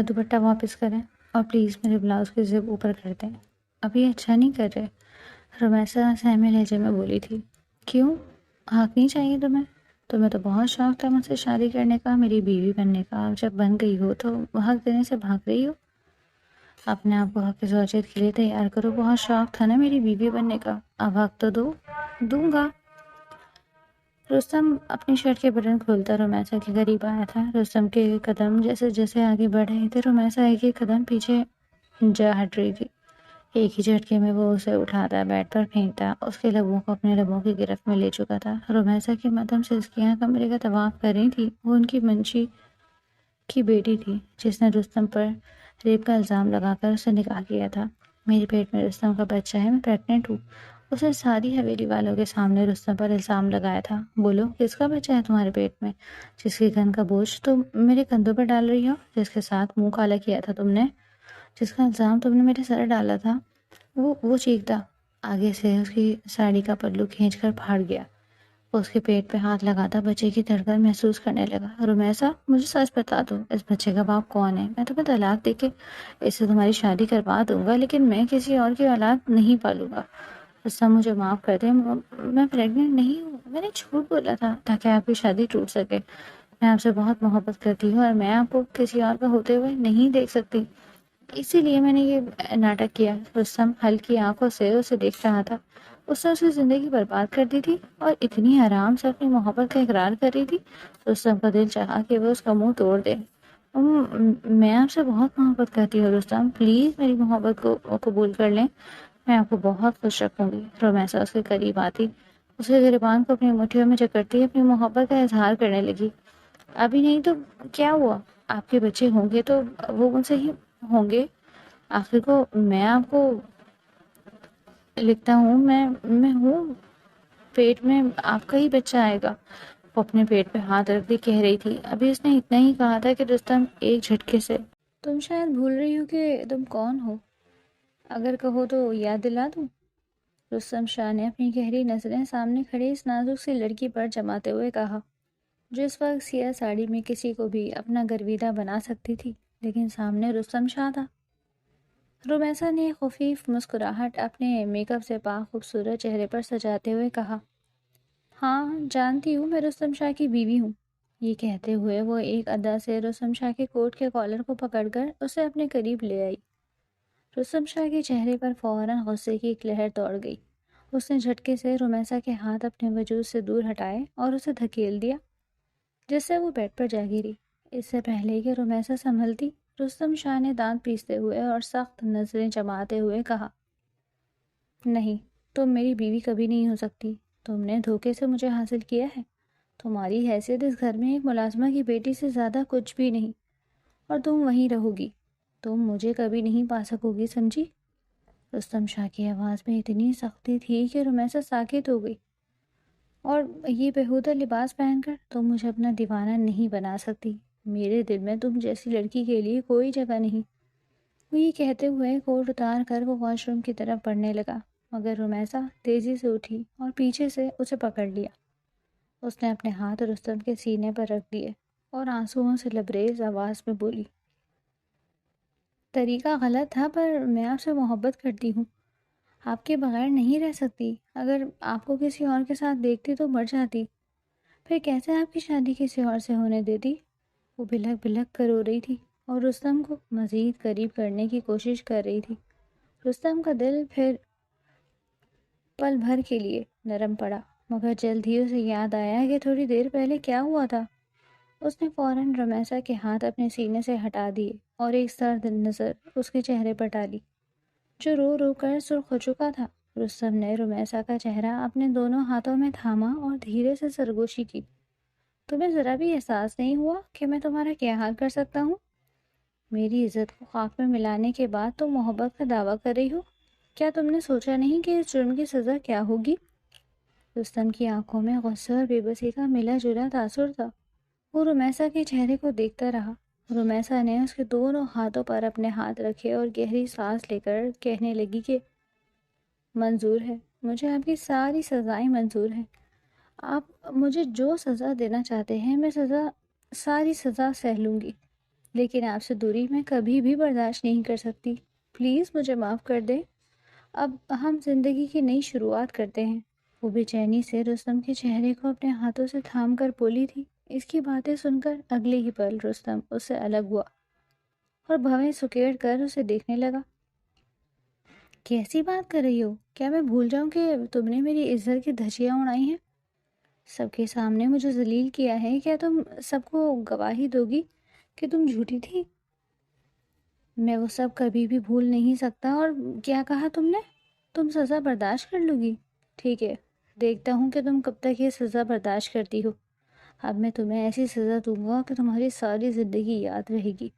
میرا دوپٹہ واپس کریں اور پلیز میرے بلاؤز کی زپ اوپر کر دیں، ابھی اچھا نہیں کر رہے۔ رمیسا سہمے لہجے میں بولی تھی۔ کیوں؟ حق نہیں چاہیے تمہیں؟ تمہیں تو بہت شوق تھا مجھ سے شادی کرنے کا، میری بیوی بننے کا، اب جب بن گئی ہو تو حق دینے سے بھاگ رہی ہو؟ اپنے آپ کو حق زوجیت کے لیے تیار کرو، بہت شوق تھا نا میری بیوی بننے کا، اب حق تو دوں گا۔ رستم اپنی شرٹ کے بٹن کھولتا رمیسا کے قریب آیا تھا۔ رستم کے قدم جیسے جیسے آگے بڑھ رہے تھے، رمیسا ایک ایک قدم پیچھے جا ہٹ رہی تھی۔ ایک ہی جھٹکے میں وہ اسے اٹھاتا، بیڈ پر پھینکتا، اس کے لبوں کو اپنے لبوں کی گرفت میں لے چکا تھا۔ رمیسا کی مدھم سسکیاں کمرے کا طواف کر رہی تھی۔ وہ ان کی منشی کی بیٹی تھی جس نے رستم پر ریپ کا الزام لگا کر اسے نکاح کیا تھا۔ میرے پیٹ میں رستم کا بچہ ہے، میں پریگننٹ ہوں۔ اس نے ساری حویلی والوں کے سامنے رستم پر الزام لگایا تھا۔ بولو، کس کا بچہ ہے تمہارے پیٹ میں؟ جس کے گن کا بوجھ تم میرے کندھوں پر ڈال رہی ہو، جس کے ساتھ منہ کالا کیا تھا تم نے، جس کا الزام تم نے میرے سر ڈالا تھا۔ وہ چیختا، آگے سے اس کی ساڑی کا پلو کھینچ کر پھاڑ گیا۔ اس کے پیٹ پہ ہاتھ لگاتا بچے کی دھڑکن محسوس کرنے لگا۔ رمیسا، مجھے سچ بتا دو، اس بچے کا باپ کون ہے؟ میں تمہیں طلاق دے کے اس سے تمہاری شادی کروا دوں گا، لیکن میں کسی اور کی اولاد نہیں پالوں گا۔ رستم، مجھے معاف کر دیں، میں پریگننٹ نہیں ہوں، میں نے جھوٹ بولا تھا تاکہ آپ کی شادی ٹوٹ سکے۔ میں آپ سے بہت محبت کرتی ہوں اور میں آپ کو کسی اور کا ہوتے ہوئے نہیں دیکھ سکتی، اسی لیے میں نے یہ ناٹک کیا۔ رستم ہلکی آنکھوں سے اسے دیکھ رہا تھا۔ اس نے اس کی زندگی برباد کر دی تھی اور اتنی آرام سے اپنی محبت کا اقرار کر رہی تھی۔ رستم کا دل چاہا کہ وہ اس کا منہ توڑ دے۔ میں آپ سے بہت محبت کرتی ہوں رستم، پلیز میری محبت کو قبول کر لیں، میں آپ کو بہت خوش رکھوں گی۔ رمیسا اس کے قریب آتی، اس کے گریبان کو اپنی مٹھیوں میں جکڑتی اپنی محبت کا اظہار کرنے لگی۔ ابھی نہیں تو کیا ہوا؟ آپ کے بچے ہوں گے تو وہ ان سے ہی ہوں گے۔ آخر کو میں آپ کو لکھتا ہوں، میں ہوں، پیٹ میں آپ کا ہی بچہ آئے گا۔ وہ اپنے پیٹ پہ ہاتھ رکھ دی کہہ رہی تھی۔ ابھی اس نے اتنا ہی کہا تھا کہ رستم ایک جھٹکے سے، تم شاید بھول رہی ہو کہ تم کون ہو، اگر کہو تو یاد دلا دوں۔ رستم شاہ نے اپنی گہری نظریں سامنے کھڑی اس نازک سی لڑکی پر جماتے ہوئے کہا، جو اس وقت سیاہ ساڑی میں کسی کو بھی اپنا گرویدہ بنا سکتی تھی، لیکن سامنے رستم شاہ تھا۔ رمیسا نے خفیف مسکراہٹ اپنے میک اپ سے پاک خوبصورت چہرے پر سجاتے ہوئے کہا، ہاں جانتی ہوں، میں رستم شاہ کی بیوی ہوں۔ یہ کہتے ہوئے وہ ایک ادا سے رستم شاہ کے کوٹ کے کالر کو پکڑ کر اسے اپنے قریب لے آئی۔ رستم شاہ کے چہرے پر فوراً غصے کی ایک لہر دوڑ گئی۔ اس نے جھٹکے سے رمیسا کے ہاتھ اپنے وجود سے دور ہٹائے اور اسے دھکیل دیا، جس سے وہ بیڈ پر جا گری۔ اس سے پہلے کہ رمیسا سنبھلتی، رستم شاہ نے دانت پیستے ہوئے اور سخت نظریں جماتے ہوئے کہا، نہیں، تم میری بیوی کبھی نہیں ہو سکتی، تم نے دھوکے سے مجھے حاصل کیا ہے، تمہاری حیثیت اس گھر میں ایک ملازمہ کی بیٹی سے زیادہ کچھ بھی نہیں، اور تم وہیں رہو گی، تم مجھے کبھی نہیں پا سکو گی، سمجھی؟ رستم شاہ کی آواز میں اتنی سختی تھی کہ رمیسا ساکت ہو گئی۔ اور یہ بیہودہ لباس پہن کر تم مجھے اپنا دیوانہ نہیں بنا سکتی، میرے دل میں تم جیسی لڑکی کے لیے کوئی جگہ نہیں۔ وہ یہ کہتے ہوئے کوٹ اتار کر وہ واش روم کی طرف بڑھنے لگا، مگر رمیسا تیزی سے اٹھی اور پیچھے سے اسے پکڑ لیا۔ اس نے اپنے ہاتھ رستم کے سینے پر رکھ دیے اور آنسوؤں سے لبریز آواز میں بولی، طریقہ غلط تھا، پر میں آپ سے محبت کرتی ہوں، آپ کے بغیر نہیں رہ سکتی، اگر آپ کو کسی اور کے ساتھ دیکھتی تو مر جاتی، پھر کیسے آپ کی شادی کسی اور سے ہونے دیتی؟ وہ بلک بلک کر رو رہی تھی اور رستم کو مزید قریب کرنے کی کوشش کر رہی تھی۔ رستم کا دل پھر پل بھر کے لیے نرم پڑا، مگر جلد ہی اسے یاد آیا کہ تھوڑی دیر پہلے کیا ہوا تھا۔ اس نے فوراً رمیسا کے ہاتھ اپنے سینے سے ہٹا دیے اور ایک سرد نظر اس کے چہرے پر ڈالی، جو رو رو کر سرخ ہو چکا تھا۔ رستم نے رمیسا کا چہرہ اپنے دونوں ہاتھوں میں تھاما اور دھیرے سے سرگوشی کی، تمہیں ذرا بھی احساس نہیں ہوا کہ میں تمہارا کیا حال کر سکتا ہوں؟ میری عزت کو خاک میں ملانے کے بعد تم محبت کا دعویٰ کر رہی ہو؟ کیا تم نے سوچا نہیں کہ اس جرم کی سزا کیا ہوگی؟ رستم کی آنکھوں میں غصے اور بے بسی کا ملا جلا تاثر تھا۔ وہ رمیسا کے چہرے کو دیکھتا رہا۔ رمیسا نے اس کے دونوں ہاتھوں پر اپنے ہاتھ رکھے اور گہری سانس لے کر کہنے لگی کہ منظور ہے، مجھے آپ کی ساری سزائیں منظور ہیں، آپ مجھے جو سزا دینا چاہتے ہیں، میں ساری سزا سہ لوں گی۔ لیکن آپ سے دوری میں کبھی بھی برداشت نہیں کر سکتی. پلیز مجھے معاف کر دیں. اب ہم زندگی کی نئی شروعات کرتے ہیں. وہ بے چینی سے رستم کے چہرے کو اپنے ہاتھوں سے تھام کر بولی تھی. اس کی باتیں سن کر اگلے ہی پل رستم اس سے الگ ہوا اور بھویں سکیڑ کر اسے دیکھنے لگا. کیسی بات کر رہی ہو؟ کیا میں بھول جاؤں کہ تم نے میری عزت کی دھجیاں اڑائی ہیں؟ سب کے سامنے مجھے ذلیل کیا ہے. کیا تم سب کو گواہی دو گی کہ تم جھوٹی تھی؟ میں وہ سب کبھی بھی بھول نہیں سکتا. اور کیا کہا تم نے؟ تم سزا برداشت کر لو گی؟ ٹھیک ہے، دیکھتا ہوں کہ تم کب تک یہ سزا برداشت کرتی ہو. اب میں تمہیں ایسی سزا دوں گا کہ تمہاری ساری زندگی یاد رہے گی.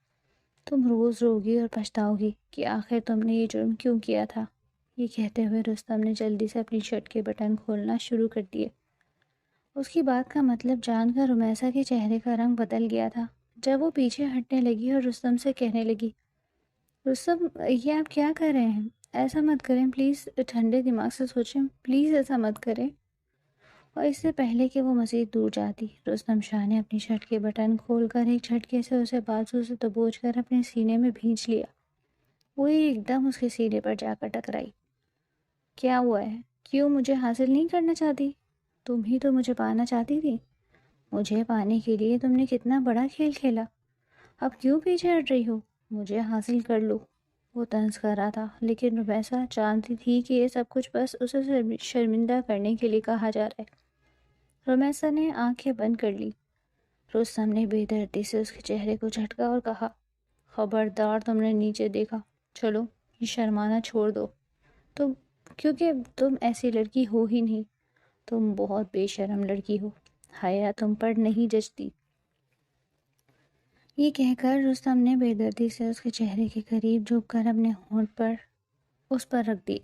تم روز روگی اور پچھتاؤ گی کہ آخر تم نے یہ جرم کیوں کیا تھا. یہ کہتے ہوئے رستم نے جلدی سے اپنی شرٹ کے بٹن کھولنا شروع کر دیے. اس کی بات کا مطلب جان کر رمیسا کے چہرے کا رنگ بدل گیا تھا. جب وہ پیچھے ہٹنے لگی اور رستم سے کہنے لگی، رستم یہ آپ کیا کر رہے ہیں؟ ایسا مت کریں پلیز. ٹھنڈے دماغ سے سوچیں، پلیز ایسا مت کریں. اور اس سے پہلے کہ وہ مزید دور جاتی، رستم شاہ نے اپنی شرٹ کے بٹن کھول کر ایک جھٹکے سے اسے بازو سے دبوچ کر اپنے سینے میں بھینچ لیا. وہ ایک دم اس کے سینے پر جا کر ٹکرائی. کیا ہوا ہے؟ کیوں مجھے حاصل نہیں کرنا چاہتی؟ تم ہی تو مجھے پانا چاہتی تھی. مجھے پانے کے لیے تم نے کتنا بڑا کھیل کھیلا. اب کیوں پیچھے ہٹ رہی ہو؟ مجھے حاصل کر لو. وہ طنز کر رہا تھا، لیکن رمیسا جانتی تھی کہ یہ سب کچھ بس اسے شرمندہ کرنے کے لیے کہا جا رہا ہے. رمیسا نے آنکھیں بند کر لی. رستم نے بے دردی سے اس کے چہرے کو جھٹکا اور کہا، خبردار تم نے نیچے دیکھا. چلو یہ شرمانا چھوڑ دو. تم کیونکہ تم ایسی لڑکی ہو ہی نہیں. تم بہت بے شرم لڑکی ہو. حیا تم پر نہیں جچتی. یہ کہہ کر رستم نے بے دردی سے اس کے چہرے کے قریب جھک کر اپنے ہونٹ پر اس پر رکھ دیے.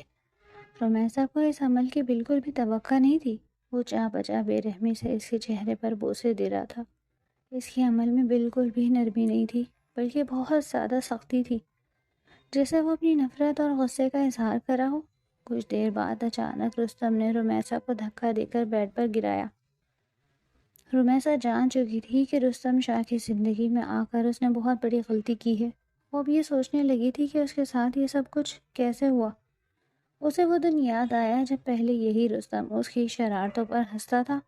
رمیسا کو اس عمل کی بالکل بھی توقع نہیں تھی. وہ چاہ بچا بے رحمی سے اس کے چہرے پر بوسے دے رہا تھا. اس کے عمل میں بالکل بھی نرمی نہیں تھی، بلکہ بہت زیادہ سختی تھی، جیسے وہ اپنی نفرت اور غصے کا اظہار کر رہا ہو. کچھ دیر بعد اچانک رستم نے رمیسا کو دھکا دے کر بیڈ پر گرایا. رمیسا جان چکی تھی کہ رستم شاہ کی زندگی میں آ کر اس نے بہت بڑی غلطی کی ہے. وہ اب یہ سوچنے لگی تھی کہ اس کے ساتھ یہ سب کچھ کیسے ہوا. اسے وہ دن یاد آیا جب پہلے یہی رستم اس کی شرارتوں پر ہنستا تھا.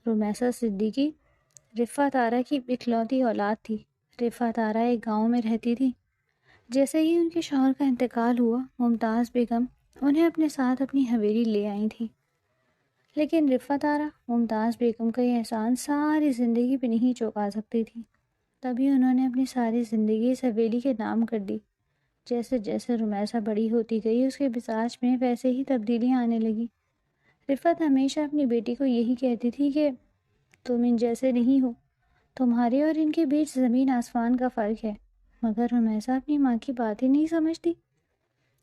رمیسا صدیقی رفعت آرا کی اکلوتی اولاد تھی. رفعت آرا ایک گاؤں میں رہتی تھی. جیسے ہی ان کے شوہر کا انتقال ہوا، ممتاز بیگم انہیں اپنے ساتھ اپنی حویلی لے آئی تھی. لیکن رفعت آرا ممتاز بیگم کا یہ احسان ساری زندگی پہ نہیں چوکا سکتی تھی. تبھی انہوں نے اپنی ساری زندگی اس حویلی کے نام کر دی. جیسے جیسے رمیسا بڑی ہوتی گئی، اس کے مزاج میں ویسے ہی تبدیلیاں آنے لگی. رفعت ہمیشہ اپنی بیٹی کو یہی کہتی تھی کہ تم ان جیسے نہیں ہو، تمہارے اور ان کے بیچ زمین آسمان کا فرق ہے. مگر رمیسا اپنی ماں کی بات ہی نہیں سمجھتی.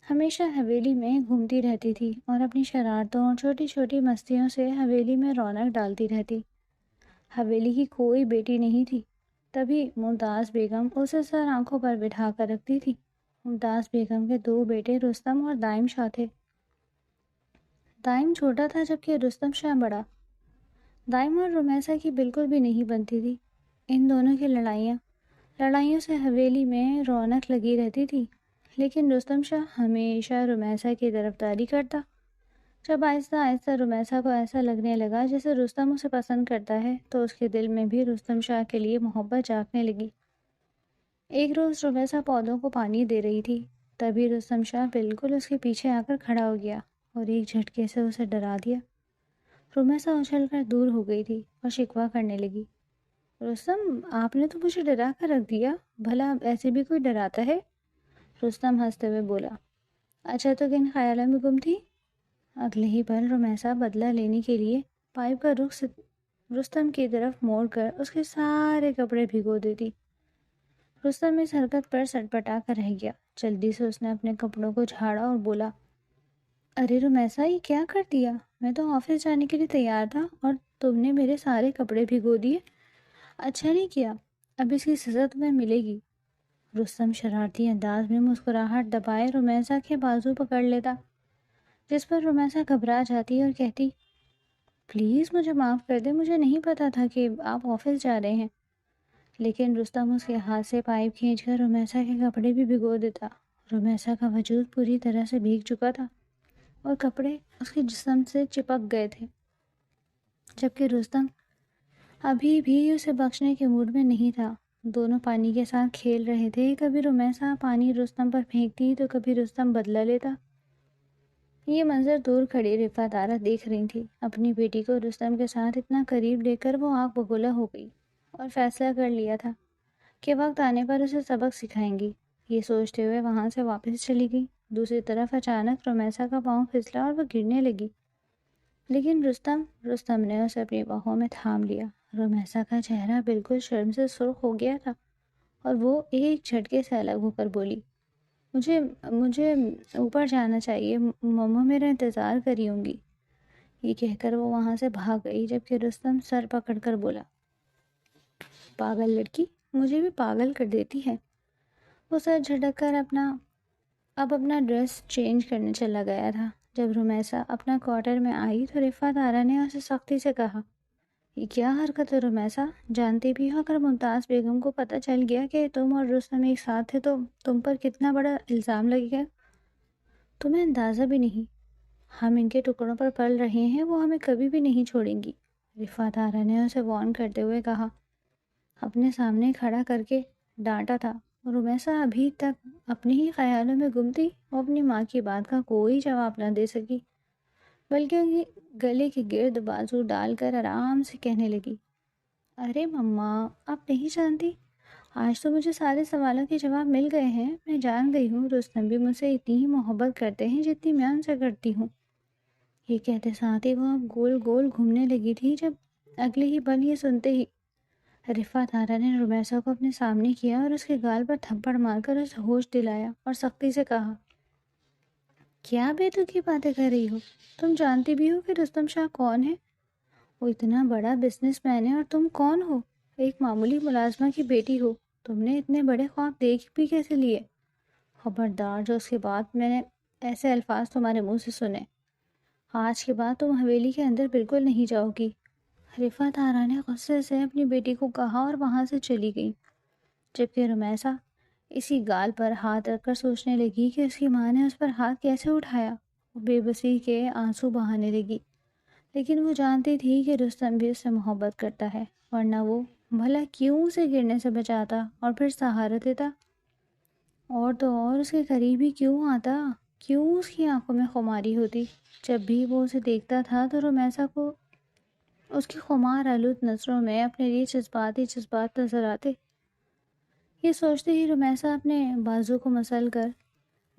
ہمیشہ حویلی میں گھومتی رہتی تھی اور اپنی شرارتوں اور چھوٹی چھوٹی مستیوں سے حویلی میں رونق ڈالتی رہتی. حویلی کی کوئی بیٹی نہیں تھی. تبھی ممتاز بیگم اسے سر آنکھوں پر بٹھا کر رکھتی تھی. ممتاز بیگم کے دو بیٹے رستم اور دائم شاہ تھے. دائم چھوٹا تھا جبکہ رستم شاہ بڑا. دائم اور رمیسا کی بالکل بھی نہیں بنتی تھی. ان دونوں کی لڑائیوں سے حویلی میں رونق لگی رہتی تھی. لیکن رستم شاہ ہمیشہ رمیسا کی طرفداری کرتا. جب آہستہ آہستہ رمیسا کو ایسا لگنے لگا جیسے رستم اسے پسند کرتا ہے، تو اس کے دل میں بھی رستم شاہ کے لیے محبت جاگنے لگی. ایک روز رمیسا پودوں کو پانی دے رہی تھی. تبھی رستم شاہ بالکل اس کے پیچھے آ کر کھڑا ہو گیا اور ایک جھٹکے سے اسے ڈرا دیا. رمیسا اچھل کر دور ہو گئی تھی اور شکوہ کرنے لگی، رستم آپ نے تو مجھے ڈرا کر رکھ دیا. بھلا ایسے بھی کوئی ڈراتا ہے؟ رستم ہنستے ہوئے بولا، اچھا تو کن خیالوں میں گم تھی؟ اگلے ہی پل رمیسا بدلہ لینے کے لیے پائپ کا رخ رستم کی طرف موڑ کر اس کے سارے کپڑے بھگو دیتی. رستم اس حرکت پر سٹپٹا کر رہ گیا. جلدی سے اس نے اپنے کپڑوں کو جھاڑا اور بولا، ارے رمیسا یہ کیا کر دیا؟ میں تو آفس جانے کے لیے تیار تھا اور تم نے میرے سارے کپڑے بھگو دیے. اچھا نہیں کیا، اب اس کی سزا تمہیں ملے گی. رستم شرارتی انداز میں مسکراہٹ دبائے رمیسا کے بازو پکڑ لیتا، جس پر رمیسا گھبرا جاتی اور کہتی، پلیز مجھے معاف کر دے، مجھے نہیں پتا تھا کہ آپ آفس جا رہے ہیں. لیکن رستم اس کے ہاتھ سے پائپ کھینچ کر رمیسا کے کپڑے بھی بھگو دیتا۔ رمیسا کا وجود پوری طرح سے بھیگ چکا تھا اور کپڑے اس کے جسم سے چپک گئے تھے، جبکہ رستم ابھی بھی اسے بخشنے کے موڈ میں نہیں تھا۔ دونوں پانی کے ساتھ کھیل رہے تھے، کبھی رمیسا پانی رستم پر پھینکتی تو کبھی رستم بدلہ لیتا۔ یہ منظر دور کھڑی رفعت آرا دیکھ رہی تھی۔ اپنی بیٹی کو رستم کے ساتھ اتنا قریب دیکھ کر وہ آنکھ بگولا ہو گئی اور فیصلہ کر لیا تھا کہ وقت آنے پر اسے سبق سکھائیں گی۔ یہ سوچتے ہوئے وہاں سے واپس چلی گئی۔ دوسری طرف اچانک رمیسا کا پاؤں پھسلا اور وہ گرنے لگی، لیکن رستم نے اسے اپنی باہوں میں تھام لیا۔ رمیسا کا چہرہ بالکل شرم سے سرخ ہو گیا تھا اور وہ ایک جھٹکے سے الگ ہو کر بولی، مجھے اوپر جانا چاہیے، مما میرا انتظار کری ہوں گی۔ یہ کہہ کر وہ وہاں سے بھاگ گئی، جبکہ رستم سر پکڑ کر بولا، پاگل لڑکی، مجھے بھی پاگل کر دیتی ہے۔ وہ سر جھٹک کر اپنا ڈریس چینج کرنے چلا گیا تھا۔ جب رمیسا اپنا کوارٹر میں آئی تو رفعت آرا نے اسے سختی سے کہا، یہ کیا حرکت ہے رمیسا؟ جانتی بھی ہو اگر ممتاز بیگم کو پتہ چل گیا کہ تم اور رستم ایک ساتھ تھے تو تم پر کتنا بڑا الزام لگے گا۔ تمہیں اندازہ بھی نہیں، ہم ان کے ٹکڑوں پر پل رہے ہیں، وہ ہمیں کبھی بھی نہیں چھوڑیں گی۔ رفعت آرا نے اسے وارن کرتے ہوئے کہا، اپنے سامنے کھڑا کر کے ڈانٹا تھا۔ رمیسا ابھی تک اپنے ہی خیالوں میں گم تھی، وہ اپنی ماں کی بات کا کوئی جواب نہ دے سکی، بلکہ گلے کے گرد بازو ڈال کر آرام سے کہنے لگی، ارے مما، آپ نہیں جانتی، آج تو مجھے سارے سوالوں کے جواب مل گئے ہیں۔ میں جان گئی ہوں رستم بھی مجھ سے اتنی ہی محبت کرتے ہیں جتنی میں ان سے کرتی ہوں۔ یہ کہتے ساتھ ہی وہ اب گول گول گھومنے لگی تھی، جب اگلے ہی پل یہ سنتے ہی رفعت آرا نے رمیسا کو اپنے سامنے کیا اور اس کے گال پر تھپڑ مار کر اسے ہوش دلایا اور سختی سے کہا، کیا بے تکی باتیں کر رہی ہو؟ تم جانتی بھی ہو کہ رستم شاہ کون ہے؟ وہ اتنا بڑا بزنس مین ہے اور تم کون ہو؟ ایک معمولی ملازمہ کی بیٹی ہو۔ تم نے اتنے بڑے خواب دیکھ بھی کیسے لیے؟ خبردار جو اس کے بعد میں نے ایسے الفاظ تمہارے منہ سے سنے، آج کے بعد تم حویلی کے اندر بالکل نہیں جاؤ گی۔ رفعت آرا نے غصے سے اپنی بیٹی کو کہا اور وہاں سے چلی گئی، جبکہ رمیسا اسی گال پر ہاتھ رکھ کر سوچنے لگی کہ اس کی ماں نے اس پر ہاتھ کیسے اٹھایا۔ وہ بے بسی کے آنسو بہانے لگی، لیکن وہ جانتی تھی کہ رستم بھی اس سے محبت کرتا ہے، ورنہ وہ بھلا کیوں اسے گرنے سے بچاتا اور پھر سہارا دیتا، اور تو اور اس کے قریب ہی کیوں آتا، کیوں اس کی آنکھوں میں خماری ہوتی۔ جب بھی وہ اسے دیکھتا تھا تو رمیسا کو اس کی خمار آلود نظروں میں اپنے لیے جذبات ہی جذبات نظر آتے۔ یہ سوچتے ہی رمیسا اپنے بازو کو مسل کر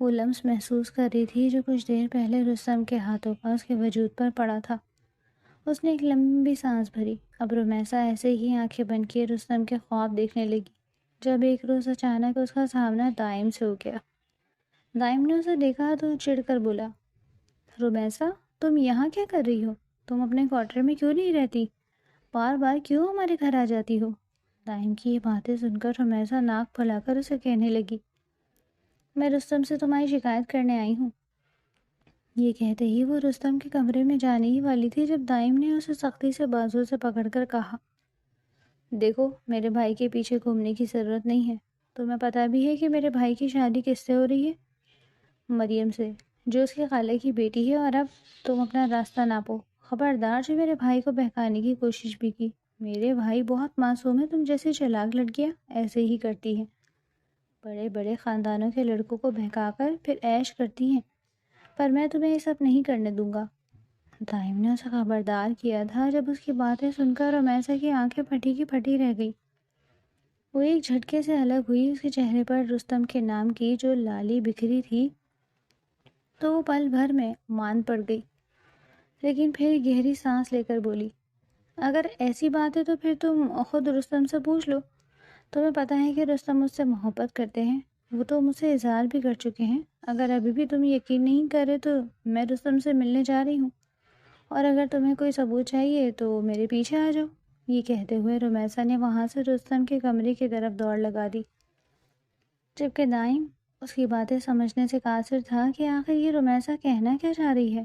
وہ لمس محسوس کر رہی تھی جو کچھ دیر پہلے رستم کے ہاتھوں کا اس کے وجود پر پڑا تھا۔ اس نے ایک لمبی سانس بھری۔ اب رمیسا ایسے ہی آنکھیں بند کیے رستم کے خواب دیکھنے لگی، جب ایک روز اچانک اس کا سامنا دائم سے ہو گیا۔ دائم نے اسے دیکھا تو چڑ کر بولا، رمیسا، تم یہاں کیا کر رہی ہو؟ تم اپنے کوارٹر میں کیوں نہیں رہتی؟ بار بار کیوں ہمارے گھر آ جاتی ہو؟ دائم کی یہ باتیں سن کر رمیسا ناک پھلا کر اسے کہنے لگی، میں رستم سے تمہاری شکایت کرنے آئی ہوں۔ یہ کہتے ہی وہ رستم کے کمرے میں جانے ہی والی تھی جب دائم نے اسے سختی سے بازو سے پکڑ کر کہا، دیکھو، میرے بھائی کے پیچھے گھومنے کی ضرورت نہیں ہے۔ تمہیں پتہ بھی ہے کہ میرے بھائی کی شادی کس سے ہو رہی ہے؟ مریم سے، جو اس کے خالہ کی بیٹی ہے، اور اب تم اپنا راستہ ناپو۔ خبردار جو میرے بھائی کو بہکانے کی کوشش بھی کی۔ میرے بھائی بہت معصوم ہے، تم جیسی چلاک لڑکیاں ایسے ہی کرتی ہیں، بڑے بڑے خاندانوں کے لڑکوں کو بہکا کر پھر عیش کرتی ہیں، پر میں تمہیں یہ سب نہیں کرنے دوں گا۔ دائم نے اسے خبردار کیا تھا۔ جب اس کی باتیں سن کر رمیسا کی آنکھیں پھٹی کی پھٹی رہ گئی۔ وہ ایک جھٹکے سے الگ ہوئی۔ اس کے چہرے پر رستم کے نام کی جو لالی بکھری تھی تو وہ پل بھر میں مان پڑ گئی، لیکن پھر گہری سانس لے کر بولی، اگر ایسی بات ہے تو پھر تم خود رستم سے پوچھ لو۔ تمہیں پتہ ہے کہ رستم مجھ سے محبت کرتے ہیں، وہ تو مجھ سے اظہار بھی کر چکے ہیں۔ اگر ابھی بھی تم یقین نہیں کرے تو میں رستم سے ملنے جا رہی ہوں، اور اگر تمہیں کوئی ثبوت چاہیے تو میرے پیچھے آ جاؤ۔ یہ کہتے ہوئے رمیسا نے وہاں سے رستم کے کمرے کی طرف دوڑ لگا دی، جبکہ دائم اس کی باتیں سمجھنے سے قاصر تھا کہ آخر یہ رمیسا کہنا کیا چاہ رہی ہے۔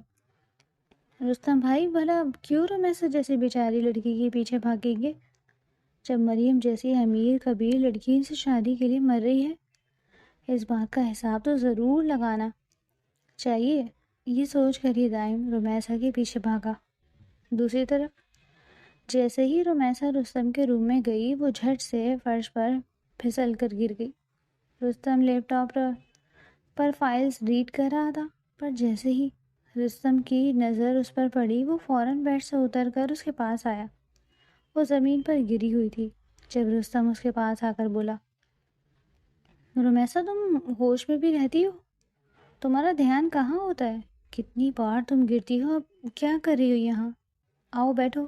رستم بھائی، بھلا کیوں رمیسا جیسی بیچاری لڑکی کے پیچھے بھاگیں گے؟ جب مریم جیسی امیر کبیر لڑکی سے شادی کے لیے مر رہی ہے؟ اس بات کا حساب تو ضرور لگانا چاہیے۔ یہ سوچ کر ہی دائم رمیسا کے پیچھے بھاگا۔ دوسری طرف جیسے ہی رمیسا رستم کے روم میں گئی، وہ جھٹ سے فرش پر پھسل کر گر گئی۔ رستم لیپ ٹاپ پر فائلز ریڈ کر رہا تھا، پر جیسے ہی رستم کی نظر اس پر پڑی، وہ فوراً بیڈ سے اتر کر اس کے پاس آیا۔ وہ زمین پر گری ہوئی تھی۔ جب رستم اس کے پاس آ کر بولا، رمیسا تم ہوش میں بھی رہتی ہو؟ تمہارا دھیان کہاں ہوتا ہے؟ کتنی بار تم گرتی ہو؟ اب کیا کر رہی ہو یہاں؟ آؤ بیٹھو۔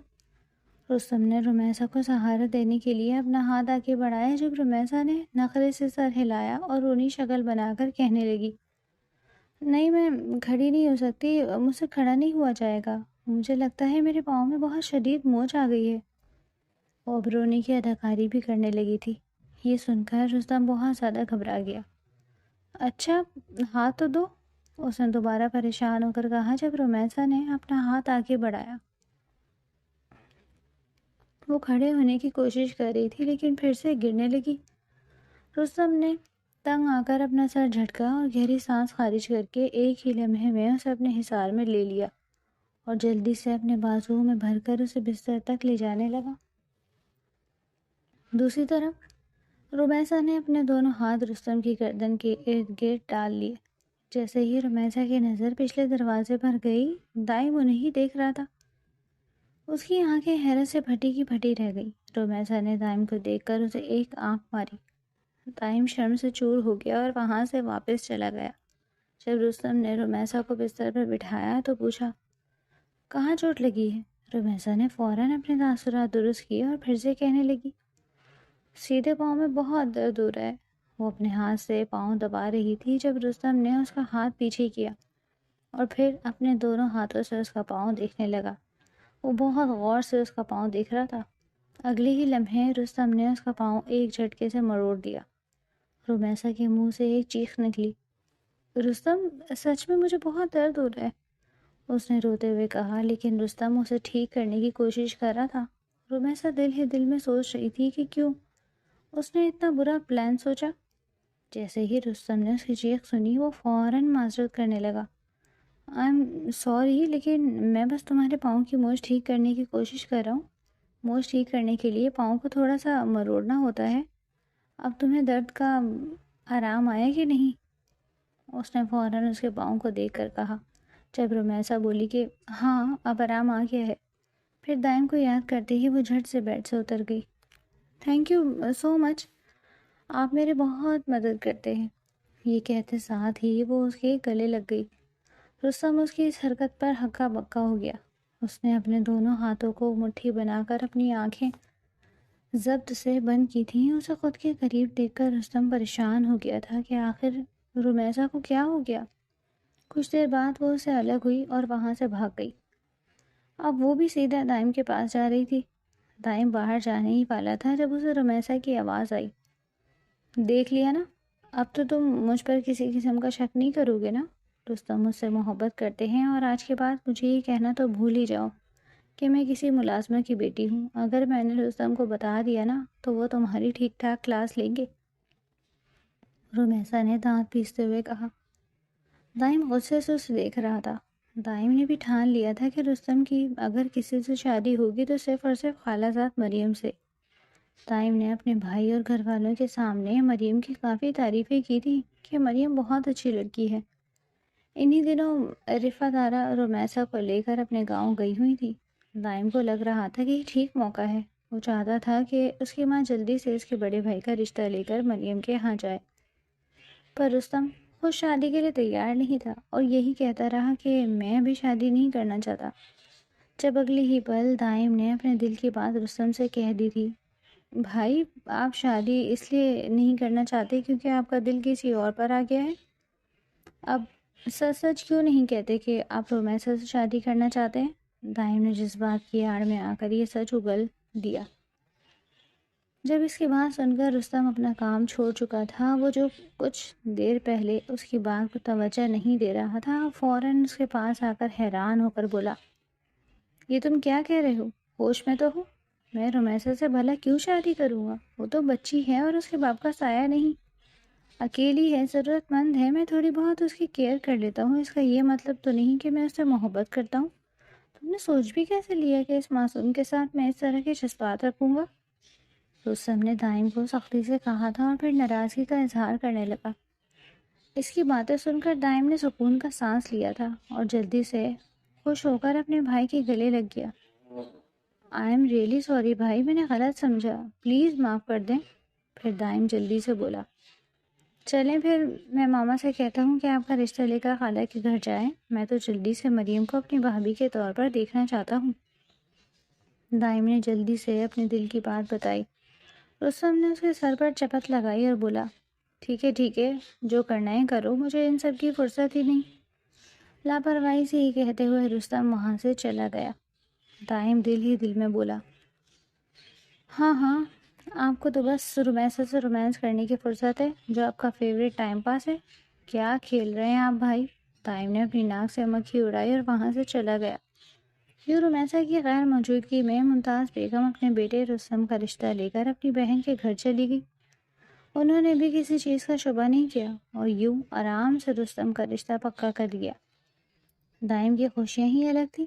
رستم نے رمیسا کو سہارا دینے کے لیے اپنا ہاتھ آگے بڑھایا۔ جب رمیسا نے نخرے سے سر ہلایا اور رونی شکل بنا کر کہنے لگی، نہیں، میں کھڑی نہیں ہو سکتی، مجھ سے کھڑا نہیں ہوا جائے گا، مجھے لگتا ہے میرے پاؤں میں بہت شدید موچ آ گئی ہے۔ وہ اب رونی کی اداکاری بھی کرنے لگی تھی۔ یہ سن کر رستم بہت زیادہ گھبرا گیا۔ اچھا، ہاتھ تو دو، اس نے دوبارہ پریشان ہو کر کہا۔ جب رمیسا نے اپنا ہاتھ آگے بڑھایا، وہ کھڑے ہونے کی کوشش کر رہی تھی لیکن پھر سے گرنے لگی۔ رستم نے تنگ آ کر اپنا سر جھٹکا اور گہری سانس خارج کر کے ایک ہی لمحے میں اسے اپنے حصار میں لے لیا اور جلدی سے اپنے بازوؤں میں بھر کر اسے بستر تک لے جانے لگا۔ دوسری طرف رمیسا نے اپنے دونوں ہاتھ رستم کی گردن کے ارد گرد ڈال لیے۔ جیسے ہی رمیسا کی نظر پچھلے دروازے پر گئی، دائم انہیں ہی دیکھ رہا تھا۔ اس کی آنکھیں حیرت سے پھٹی کی پھٹی رہ گئی۔ رمیسا نے دائم کو دیکھ کر اسے ایک آنکھ ماری۔ دائم شرم سے چور ہو گیا اور وہاں سے واپس چلا گیا۔ جب رستم نے رمیسا کو بستر پر بٹھایا تو پوچھا، کہاں چوٹ لگی ہے؟ رمیسا نے فوراً اپنے تاثرات درست کیے اور پھر سے کہنے لگی، سیدھے پاؤں میں بہت درد ہو رہا ہے۔ وہ اپنے ہاتھ سے پاؤں دبا رہی تھی جب رستم نے اس کا ہاتھ پیچھے کیا اور پھر اپنے دونوں ہاتھوں سے اس کا پاؤں دیکھنے لگا۔ وہ بہت غور سے اس کا پاؤں دیکھ رہا تھا۔ اگلے ہی لمحے رستم نے اس کا پاؤں ایک جھٹکے سے مروڑ دیا۔ رمیسا کے منہ سے ایک چیخ نکلی، رستم، سچ میں مجھے بہت درد ہو رہا ہے، اس نے روتے ہوئے کہا، لیکن رستم اسے ٹھیک کرنے کی کوشش کر رہا تھا۔ رمیسا دل ہی دل میں سوچ رہی تھی کہ کیوں اس نے اتنا برا پلان سوچا۔ جیسے ہی رستم نے اس کی چیخ سنی، وہ فوراً معذرت کرنے لگا، آئی ایم سوری، لیکن میں بس تمہارے پاؤں کی موچ ٹھیک کرنے کی کوشش کر رہا ہوں۔ موچ ٹھیک کرنے کے لیے پاؤں کو تھوڑا سا مروڑنا ہوتا ہے۔ اب تمہیں درد کا آرام آیا کہ نہیں؟ اس نے فوراً اس کے پاؤں کو دیکھ کر کہا۔ جب رمیسا بولی کہ ہاں، اب آرام آ گیا ہے، پھر دائم کو یاد کرتے ہی وہ جھٹ سے بیڈ سے اتر گئی۔ تھینک یو سو مچ، آپ میرے بہت مدد کرتے ہیں۔ یہ کہتے ساتھ ہی وہ اس کے گلے لگ گئی۔ رستم اس کی اس حرکت پر ہکا بکا ہو گیا۔ اس نے اپنے دونوں ہاتھوں کو مٹھی بنا کر اپنی آنکھیں ضبط سے بند کی تھیں۔ اسے خود کے قریب دیکھ کر رستم پریشان ہو گیا تھا کہ آخر رمیسا کو کیا ہو گیا۔ کچھ دیر بعد وہ اسے الگ ہوئی اور وہاں سے بھاگ گئی۔ اب وہ بھی سیدھا دائم کے پاس جا رہی تھی۔ دائم باہر جانے ہی والا تھا جب اسے رمیسا کی آواز آئی، دیکھ لیا نا، اب تو تم مجھ پر کسی قسم کا شک نہیں کرو گے نا؟ رستم مجھ سے محبت کرتے ہیں اور آج کے بعد مجھے یہ کہنا تو بھول ہی جاؤ کہ میں کسی ملازمہ کی بیٹی ہوں۔ اگر میں نے رستم کو بتا دیا نا تو وہ تمہاری ٹھیک ٹھاک کلاس لیں گے۔ رمیسا نے دانت پیستے ہوئے کہا۔ دائم غصے سے اسے دیکھ رہا تھا۔ دائم نے بھی ٹھان لیا تھا کہ رستم کی اگر کسی سے شادی ہوگی تو صرف اور صرف خالہ زاد مریم سے۔ دائم نے اپنے بھائی اور گھر والوں کے سامنے مریم کی کافی تعریفیں کی تھی کہ مریم بہت اچھی لڑکی ہے۔ انہی دنوں رفعت آرا رمیسا کو لے کر اپنے گاؤں گئی ہوئی تھی۔ دائم کو لگ رہا تھا کہ یہ ٹھیک موقع ہے۔ وہ چاہتا تھا کہ اس کی ماں جلدی سے اس کے بڑے بھائی کا رشتہ لے کر مریم کے ہاں جائے، پر رستم خود شادی کے لیے تیار نہیں تھا اور یہی کہتا رہا کہ میں بھی شادی نہیں کرنا چاہتا۔ جب اگلی ہی پل دائم نے اپنے دل کی بات رستم سے کہہ دی تھی، بھائی، آپ شادی اس لیے نہیں کرنا چاہتے کیونکہ آپ کا دل کسی اور پر آ گیا ہے؟ اب سچ سچ کیوں نہیں کہتے کہ آپ رمیسا سے شادی کرنا چاہتے ہیں؟ دائم نے جذبات کی آڑ میں آ کر یہ سچ اگل دیا۔ جب اس کی بات سن کر رستم اپنا کام چھوڑ چکا تھا، وہ جو کچھ دیر پہلے اس کی بات کو توجہ نہیں دے رہا تھا، فوراً اس کے پاس آ کر حیران ہو کر بولا، یہ تم کیا کہہ رہے ہو؟ ہوش میں تو ہو؟ میں رومیسا سے بھلا کیوں شادی کروں گا؟ وہ تو بچی ہے اور اس کے باپ کا سایہ نہیں، اکیلی ہے، ضرورت مند ہے، میں تھوڑی بہت اس کی کیئر کر لیتا ہوں، اس کا یہ مطلب تو نہیں کہ میں اس سے محبت کرتا ہوں۔ تم نے سوچ بھی کیسے لیا کہ اس معصوم کے ساتھ میں اس طرح کے جذبات رکھوں گا؟ رستم نے دائم کو سختی سے کہا تھا اور پھر ناراضگی کا اظہار کرنے لگا۔ اس کی باتیں سن کر دائم نے سکون کا سانس لیا تھا اور جلدی سے خوش ہو کر اپنے بھائی کے گلے لگ گیا۔ آئی ایم ریئلی سوری بھائی، میں نے غلط سمجھا، پلیز معاف کر دیں۔ پھر دائم جلدی سے بولا، چلیں پھر میں ماما سے کہتا ہوں کہ آپ کا رشتہ لے کر خالہ کے گھر جائیں، میں تو جلدی سے مریم کو اپنی بھابھی کے طور پر دیکھنا چاہتا ہوں۔ دائم نے جلدی سے اپنے دل کی بات بتائی۔ رستم نے اس کے سر پر چپت لگائی اور بولا، ٹھیک ہے، جو کرنا ہے کرو، مجھے ان سب کی فرصت ہی نہیں۔ لاپرواہی سے ہی کہتے ہوئے رستم وہاں سے چلا گیا۔ دائم دل ہی دل میں بولا، ہاں، آپ کو تو بس رومیسا سے رومانس کرنے کی فرصت ہے، جو آپ کا فیوریٹ ٹائم پاس ہے۔ کیا کھیل رہے ہیں آپ بھائی؟ دائم نے اپنی ناک سے مکھی اڑائی اور وہاں سے چلا گیا۔ یوں رومیسا کی غیر موجودگی میں ممتاز بیگم اپنے بیٹے رستم کا رشتہ لے کر اپنی بہن کے گھر چلی گئی۔ انہوں نے بھی کسی چیز کا شبہ نہیں کیا اور یوں آرام سے رستم کا رشتہ پکا کر لیا۔ دائم کی خوشیاں ہی الگ تھی،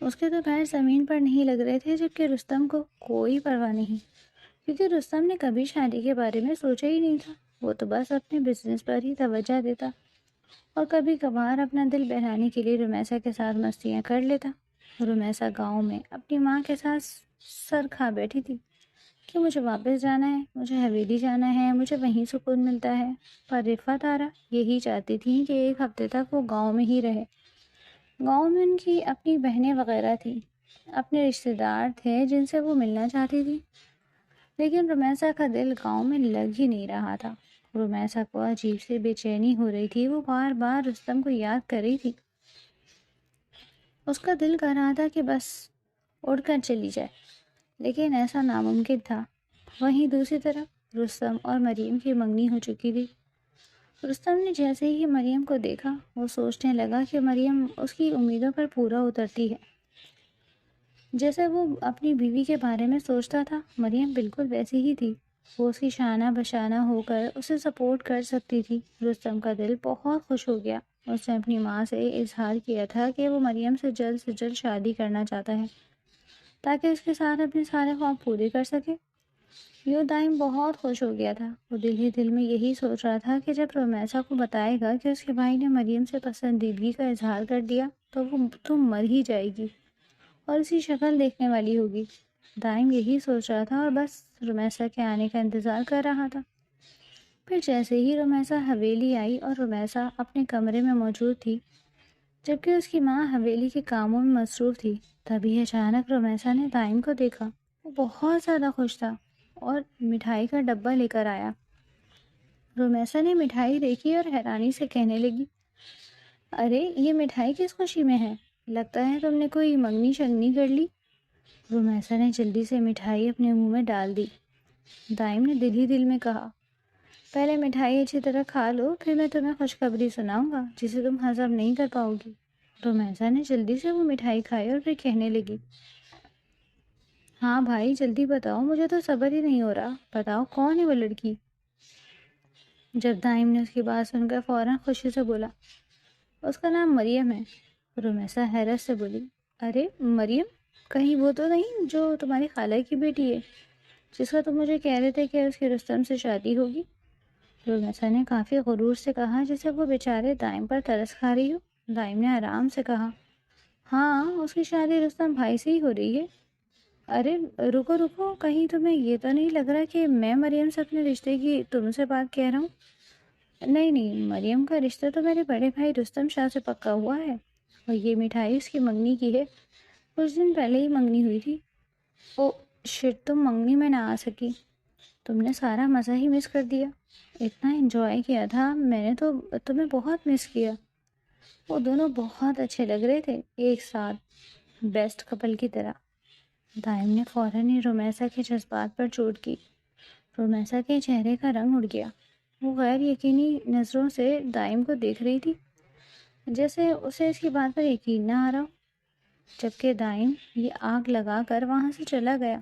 اس کے تو پیر زمین پر نہیں لگ رہے تھے، جبکہ رستم کو کوئی پرواہ نہیں، کیونکہ رستم نے کبھی شادی کے بارے میں سوچا ہی نہیں تھا۔ وہ تو بس اپنے بزنس پر ہی توجہ دیتا اور کبھی کبھار اپنا دل بہلانے کے لیے رومیسا کے ساتھ مستیاں کر لیتا۔ رومیسا گاؤں میں اپنی ماں کے ساتھ سر کھا بیٹھی تھی کہ مجھے واپس جانا ہے، مجھے حویلی جانا ہے، مجھے وہیں سکون ملتا ہے، پر رفعت آرا یہی چاہتی تھی کہ ایک ہفتے تک وہ گاؤں میں ہی رہے۔ گاؤں میں ان کی اپنی بہنیں وغیرہ تھیں، اپنے رشتہ دار تھے جن سے وہ ملنا چاہتی تھی، لیکن رومیسا کا دل گاؤں میں لگ ہی نہیں رہا تھا۔ رومیسا کو عجیب سے بے چینی ہو رہی تھی، وہ بار بار رستم کو یاد کر رہی تھی۔ اس کا دل کر رہا تھا کہ بس اڑ کر چلی جائے، لیکن ایسا ناممکن تھا۔ وہیں دوسری طرف رستم اور مریم کی منگنی ہو چکی تھی۔ رستم نے جیسے ہی مریم کو دیکھا، وہ سوچنے لگا کہ مریم اس کی امیدوں پر پورا اترتی ہے۔ جیسے وہ اپنی بیوی کے بارے میں سوچتا تھا، مریم بالکل ویسی ہی تھی، وہ اس کی شانہ بشانہ ہو کر اسے سپورٹ کر سکتی تھی۔ رستم کا دل بہت خوش ہو گیا، اس نے اپنی ماں سے اظہار کیا تھا کہ وہ مریم سے جلد شادی کرنا چاہتا ہے تاکہ اس کے ساتھ اپنے سارے خواب پورے کر سکے۔ یوں دائم بہت خوش ہو گیا تھا، وہ دل ہی دل میں یہی سوچ رہا تھا کہ جب رومیسا کو بتائے گا کہ اس کے بھائی نے مریم سے پسندیدگی کا اظہار کر دیا تو وہ تو مر ہی جائے گی اور اسی شکل دیکھنے والی ہوگی۔ دائم یہی سوچ رہا تھا اور بس رومیسا کے آنے کا انتظار کر رہا تھا۔ پھر جیسے ہی رومیسا حویلی آئی اور رومیسا اپنے کمرے میں موجود تھی جبکہ اس کی ماں حویلی کے کاموں میں مصروف تھی، تبھی اچانک رومیسا نے دائم کو دیکھا۔ وہ بہت زیادہ خوش تھا اور مٹھائی کا ڈبہ لے کر آیا۔ رومیسا نے مٹھائی دیکھی اور حیرانی سے کہنے لگی، ارے یہ مٹھائی کس خوشی میں ہے؟ لگتا ہے تم نے کوئی منگنی شنگنی کر لی۔ رومیسا نے جلدی سے مٹھائی اپنے منہ میں ڈال دی۔ دائم نے دل ہی دل میں کہا، پہلے مٹھائی اچھی طرح کھا لو، پھر میں تمہیں خوشخبری سناؤں گا جسے تم ہضم نہیں کر پاؤ گی۔ رومیسا نے جلدی سے وہ مٹھائی کھائی اور پھر کہنے لگی، ہاں بھائی جلدی بتاؤ، مجھے تو صبر ہی نہیں ہو رہا، بتاؤ کون ہے وہ لڑکی؟ جب دائم نے اس کی بات سن کر فوراً خوشی سے بولا، اس کا نام مریم ہے۔ رومیسا حیرت سے بولی، ارے مریم، کہیں وہ تو نہیں جو تمہاری خالہ کی بیٹی ہے، جس کا تم مجھے کہہ رہے تھے کہ اس کی رستم سے شادی ہوگی؟ رومیسا نے کافی غرور سے کہا جیسے وہ بیچارے دائم پر ترس کھا رہی ہو۔ دائم نے آرام سے کہا، ہاں اس کی شادی رستم بھائی سے ہی ہو رہی ہے۔ ارے رکو، کہیں تمہیں یہ تو نہیں لگ رہا کہ میں مریم سے اپنے رشتے کی تم سے بات کہہ رہا ہوں؟ نہیں، مریم کا رشتہ تو میرے بڑے بھائی رستم شاہ سے پکا ہوا ہے اور یہ مٹھائی اس کی منگنی کی ہے، کچھ دن پہلے ہی منگنی ہوئی تھی۔ او شٹ، تم منگنی میں نہ آ سکی، تم نے سارا مزہ ہی مس کر دیا۔ اتنا انجوائے کیا تھا میں نے، تو تمہیں بہت مس کیا۔ وہ دونوں بہت اچھے لگ رہے تھے ایک ساتھ، بیسٹ کپل کی طرح۔ دائم نے فوراً ہی رومیسا کے جذبات پر چوٹ کی۔ رومیسا کے چہرے کا رنگ اڑ گیا، وہ غیر یقینی نظروں سے دائم کو دیکھ رہی تھی، جیسے اسے اس کی بات پر یقین نہ آ رہا ہو۔ جبکہ دائم یہ آگ لگا کر وہاں سے چلا گیا۔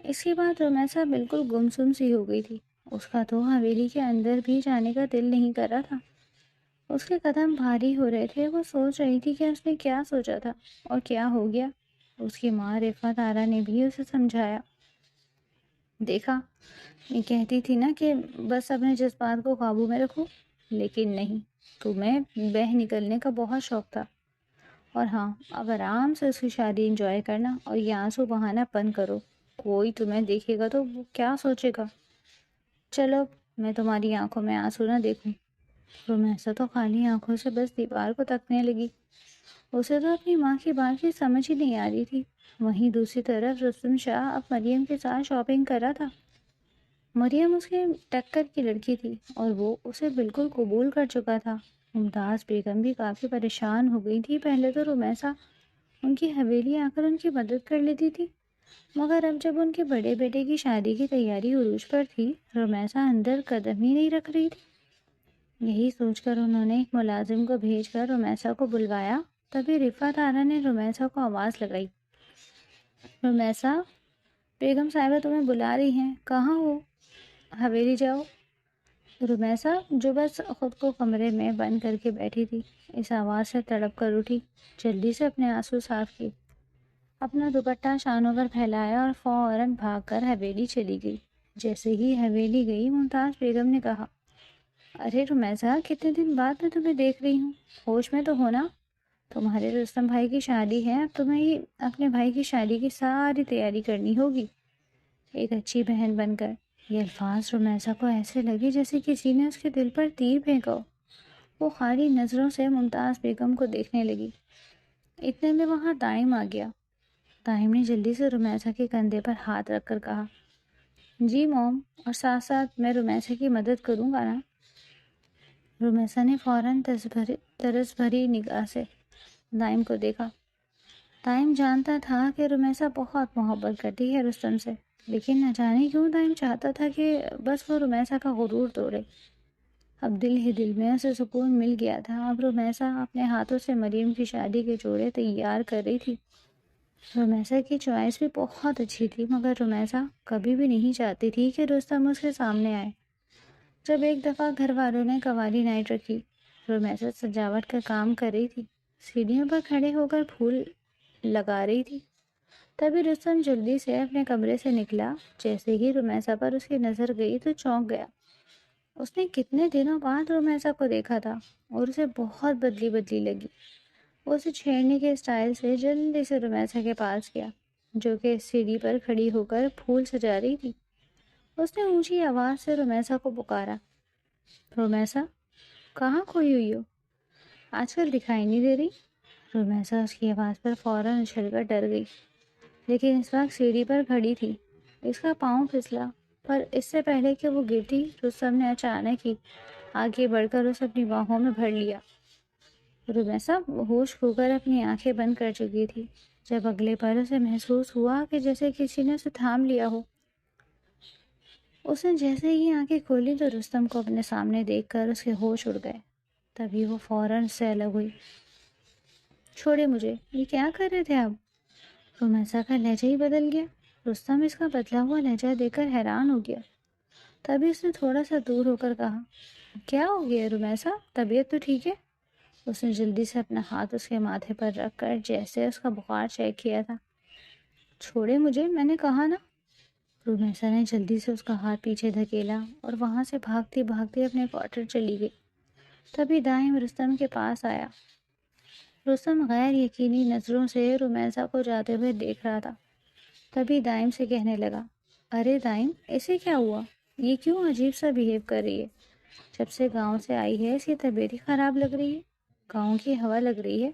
اس کے بعد رمیسا بالکل گمسم سی ہو گئی تھی۔ اس کا تو حویلی کے اندر بھی جانے کا دل نہیں کر رہا تھا۔ اس کے قدم بھاری ہو رہے تھے۔ وہ سوچ رہی تھی کہ اس نے کیا سوچا تھا اور کیا ہو گیا۔ اس کی ماں رفعت آرا نے بھی اسے سمجھایا۔ دیکھا، یہ کہتی تھی نا کہ بس اپنے جذبات کو قابو میں رکھو، لیکن نہیں، تمہیں بہہ نکلنے کا بہت شوق تھا۔ اور ہاں، اب آرام سے اس کی شادی انجوائے کرنا اور یہ آنسو بہانا بند کرو۔ کوئی تمہیں دیکھے گا تو وہ کیا سوچے گا؟ چلو، میں تمہاری آنکھوں میں آنسو نہ دیکھوں۔ رمیسا تو خالی آنکھوں سے بس دیوار کو تکنے لگی۔ اسے تو اپنی ماں کی بات کی سمجھ ہی نہیں آ رہی تھی۔ وہیں دوسری طرف رستم شاہ اب مریم کے ساتھ شاپنگ کر رہا تھا۔ مریم اس کے ٹکر کی لڑکی تھی اور وہ اسے بالکل قبول کر چکا تھا۔ ممتاز بیگم بھی کافی پریشان ہو گئی تھی۔ پہلے تو رمیسا ان کی حویلی آ کر ان کی مدد کر لیتی تھی، مگر اب جب ان کے بڑے بیٹے کی شادی کی تیاری عروج پر تھی، رمیسا اندر قدم ہی نہیں رکھ رہی تھی۔ یہی سوچ کر انہوں نے ایک ملازم کو بھیج کر رمیسا کو بلوایا۔ تبھی رفعت آرا نے رمیسا کو آواز لگائی، رمیسا، بیگم صاحبہ تمہیں بلا رہی ہیں، کہاں ہو؟ حویلی جاؤ۔ رمیسا، جو بس خود کو کمرے میں بند کر کے بیٹھی تھی، اس آواز سے تڑپ کر اٹھی، جلدی سے اپنے آنسو صاف کیے، اپنا دوپٹہ شانوں پر پھیلایا اور فوراً بھاگ کر حویلی چلی گئی۔ جیسے ہی حویلی گئی، ممتاز بیگم نے کہا، ارے رمیسا، کتنے دن بعد میں تمہیں دیکھ رہی ہوں، ہوش میں تو ہونا؟ تمہارے رستم بھائی کی شادی ہے، اب تمہیں ہی اپنے بھائی کی شادی کی ساری تیاری کرنی ہوگی ایک اچھی بہن بن کر۔ یہ الفاظ رمیسا کو ایسے لگے جیسے کسی نے اس کے دل پر تیر پھینکا ہو۔ وہ خالی نظروں سے ممتاز بیگم کو دیکھنے لگی۔ اتنے میں وہاں دائم آ گیا۔ دائم نے جلدی سے رمیسا کے کندھے پر ہاتھ رکھ کر کہا، جی موم، اور ساتھ ساتھ میں رمیسا کی مدد کروں گا نا؟ رمیسا نے فوراً ترس بھری نگاہ سے دائم کو دیکھا۔ دائم جانتا تھا کہ رمیسا بہت محبت کرتی ہے رستم سے، لیکن نہ جانے کیوں دائم چاہتا تھا کہ بس وہ رمیسا کا غرور توڑے۔ اب دل ہی دل میں اسے سکون مل گیا تھا۔ اب رمیسا اپنے ہاتھوں سے مریم کی شادی کے جوڑے تیار کر رہی تھی۔ رمیسا کی چوائس بھی بہت اچھی تھی، مگر رمیسا کبھی بھی نہیں چاہتی تھی کہ رستم اس کے سامنے آئے۔ جب ایک دفعہ گھر والوں نے قوالی نائٹ رکھی، رمیسا سجاوٹ کا کام کر رہی تھی، سیڑھیوں پر کھڑے ہو کر پھول لگا رہی تھی۔ تبھی رستم جلدی سے اپنے کمرے سے نکلا۔ جیسے ہی رمیسا پر اس کی نظر گئی تو چونک گیا۔ اس نے کتنے دنوں بعد رمیسا کو دیکھا تھا اور اسے بہت بدلی بدلی لگی۔ وہ اسے چھیڑنے کے اسٹائل سے جلدی سے رمیسا کے پاس گیا، جو کہ سیڑھی پر کھڑی ہو کر پھول سجا رہی تھی۔ اس نے اونچی آواز سے رمیسا کو پکارا، رمیسا، کہاں کھوئی ہوئی ہو؟ آج کل دکھائی نہیں دے رہی۔ رمیسا اس کی آواز پر فوراً اچھل کر ڈر گئی، لیکن اس وقت سیڑھی پر کھڑی تھی۔ اس کا پاؤں پھسلا، پر اس سے پہلے کہ وہ گرتی، رستم نے اچانک ہی آگے بڑھ کر اسے اپنی باہوں میں بھر لیا۔ رمیسا ہوش کھو کر اپنی آنکھیں بند کر چکی تھی، جب اگلے پل اسے محسوس ہوا کہ جیسے کسی نے اسے تھام لیا ہو۔ اس نے جیسے ہی آنکھیں کھولی تو رستم کو اپنے سامنے دیکھ کر اس کے ہوش اڑ گئے۔ تبھی وہ فوراً سے الگ ہوئی۔ چھوڑے مجھے، یہ کیا کر رہے تھے آپ؟ رمیسا کا لہجہ ہی بدل گیا۔ رستم اس کا بدلا ہوا لہجہ دیکھ کر حیران ہو گیا۔ تبھی اس نے تھوڑا سا دور ہو کر کہا، کیا ہو گیا رمیسا، طبیعت تو ٹھیک ہے؟ اس نے جلدی سے اپنا ہاتھ اس کے ماتھے پر رکھ کر جیسے اس کا بخار چیک کیا تھا۔ چھوڑے مجھے، میں نے کہا نا۔ رمیسا نے جلدی سے اس کا ہاتھ پیچھے دھکیلا اور وہاں سے بھاگتی بھاگتی اپنے کوارٹر چلی گئی۔ تبھی دائم رستم کے پاس آیا۔ رستم غیر یقینی نظروں سے رمیسا کو جاتے ہوئے دیکھ رہا تھا۔ تبھی دائم سے کہنے لگا، ارے دائم، اسے کیا ہوا؟ یہ کیوں عجیب سا بیہیو کر رہی ہے؟ جب سے گاؤں سے آئی ہے اس کی طبیعت ہی خراب لگ رہی ہے، گاؤں کی ہوا لگ رہی ہے،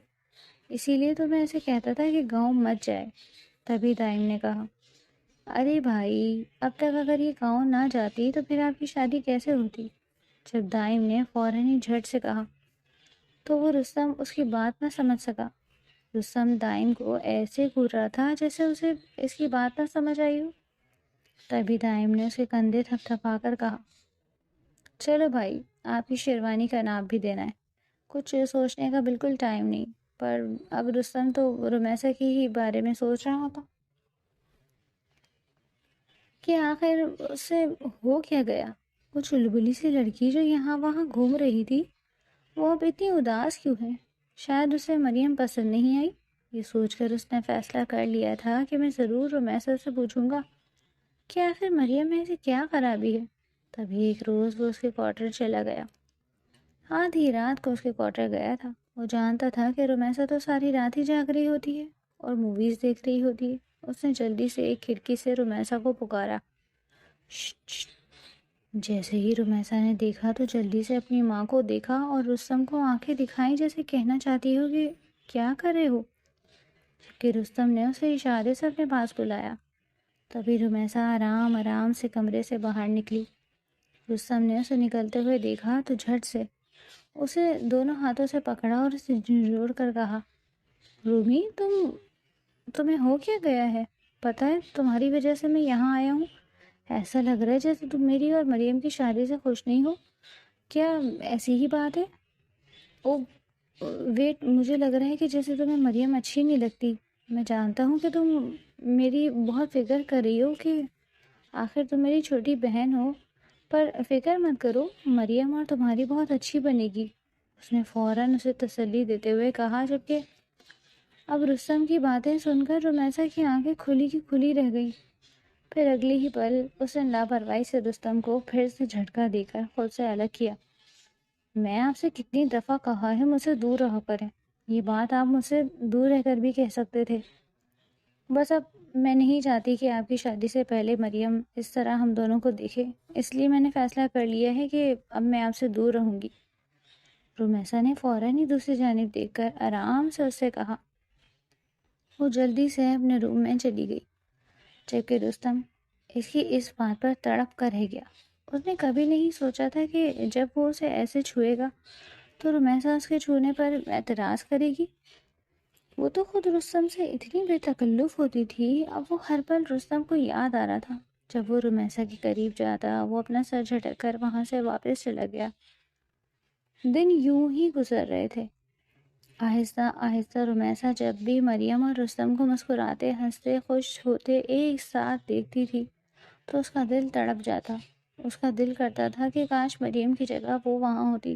اسی لیے تو میں اسے کہتا تھا کہ گاؤں مت جائے۔ تبھی دائم نے کہا، ارے بھائی، اب تک اگر یہ گاؤں نہ جاتی تو پھر آپ کی شادی کیسے ہوتی؟ جب دائم نے فوراً ہی جھٹ سے کہا تو وہ رستم اس کی بات نہ سمجھ سکا۔ رستم دائم کو ایسے گھور رہا تھا جیسے اسے اس کی بات نہ سمجھ آئی ہو۔ تبھی دائم نے اسے کندھے تھپ تھپا کر کہا، چلو بھائی، آپ کی شیروانی کا نام بھی دینا ہے، کچھ سوچنے کا بالکل ٹائم نہیں، پر اب رستم تو رمیسا کے ہی بارے میں سوچ رہا تھا کہ آخر اس سے ہو کیا گیا۔ وہ چلبلی سی لڑکی جو یہاں وہاں گھوم رہی تھی، وہ اب اتنی اداس کیوں ہے؟ شاید اسے مریم پسند نہیں آئی۔ یہ سوچ کر اس نے فیصلہ کر لیا تھا کہ میں ضرور رمیسا سے پوچھوں گا کہ آخر مریم میں سے کیا خرابی ہے۔ تبھی ایک روز وہ اس کے کوارٹر چلا گیا۔ آدھی رات کو اس کے کوارٹر گیا تھا۔ وہ جانتا تھا کہ رمیسا تو ساری رات ہی جاگ رہی ہوتی ہے اور موویز دیکھ رہی ہوتی ہے۔ اس نے جلدی سے ایک کھڑکی سے رمیسا کو پکارا، شٹ شٹ۔ جیسے ہی رمیسا نے دیکھا تو جلدی سے اپنی ماں کو دیکھا اور رستم کو آنکھیں دکھائیں جیسے کہنا چاہتی ہو کہ کیا کر رہے ہو، جبکہ رستم نے اسے اشارے سے اپنے پاس بلایا۔ تبھی رمیسا آرام آرام سے کمرے سے باہر نکلی۔ رستم نے اسے نکلتے ہوئے دیکھا تو جھٹ سے اسے دونوں ہاتھوں سے پکڑا اور اسے جھنجھوڑ کر کہا، رومی تمہیں ہو کیا گیا ہے؟ پتہ ہے تمہاری وجہ سے میں یہاں آیا ہوں۔ ایسا لگ رہا ہے جیسے تم میری اور مریم کی شادی سے خوش نہیں ہو۔ کیا ایسی ہی بات ہے؟ او ویٹ، مجھے لگ رہا ہے کہ جیسے تمہیں مریم اچھی نہیں لگتی۔ میں جانتا ہوں کہ تم میری بہت فکر کر رہی ہو کہ آخر تم میری چھوٹی بہن ہو، پر فکر مت کرو، مریم اور تمہاری بہت اچھی بنے گی۔ اس نے فوراً اسے تسلی دیتے ہوئے کہا، جبکہ اب رستم کی باتیں سن کر رمیسا کی آنکھیں کھلی کی کھلی رہ گئی۔ پھر اگلی ہی پل اس نے لاپرواہی سے رستم کو پھر سے جھٹکا دے کر خود سے الگ کیا۔ میں آپ سے کتنی دفعہ کہا ہے مجھ سے دور رہا کریں، یہ بات آپ مجھ سے دور رہ کر بھی کہہ سکتے تھے۔ بس اب میں نہیں چاہتی کہ آپ کی شادی سے پہلے مریم اس طرح ہم دونوں کو دیکھے، اس لیے میں نے فیصلہ کر لیا ہے کہ اب میں آپ سے دور رہوں گی۔ رمیسا نے فوراً ہی دوسری جانب دیکھ کر آرام سے اس سے کہا۔ وہ جلدی سے اپنے روم میں چلی گئی، جبکہ رستم اس کی اس بات پر تڑپ کر رہ گیا۔ اس نے کبھی نہیں سوچا تھا کہ جب وہ اسے ایسے چھوئے گا تو رمیسا اس کے چھونے پر اعتراض کرے گی۔ وہ تو خود رستم سے اتنی بے تکلف ہوتی تھی، اب وہ ہر پل رستم کو یاد آ رہا تھا۔ جب وہ رمیسا کے قریب جاتا، وہ اپنا سر جھٹک کر وہاں سے واپس چلا گیا۔ دن یوں ہی گزر رہے تھے۔ آہستہ آہستہ رمیسا جب بھی مریم اور رستم کو مسکراتے، ہنستے، خوش ہوتے ایک ساتھ دیکھتی تھی تو اس کا دل تڑپ جاتا۔ اس کا دل کرتا تھا کہ کاش مریم کی جگہ وہ وہاں ہوتی،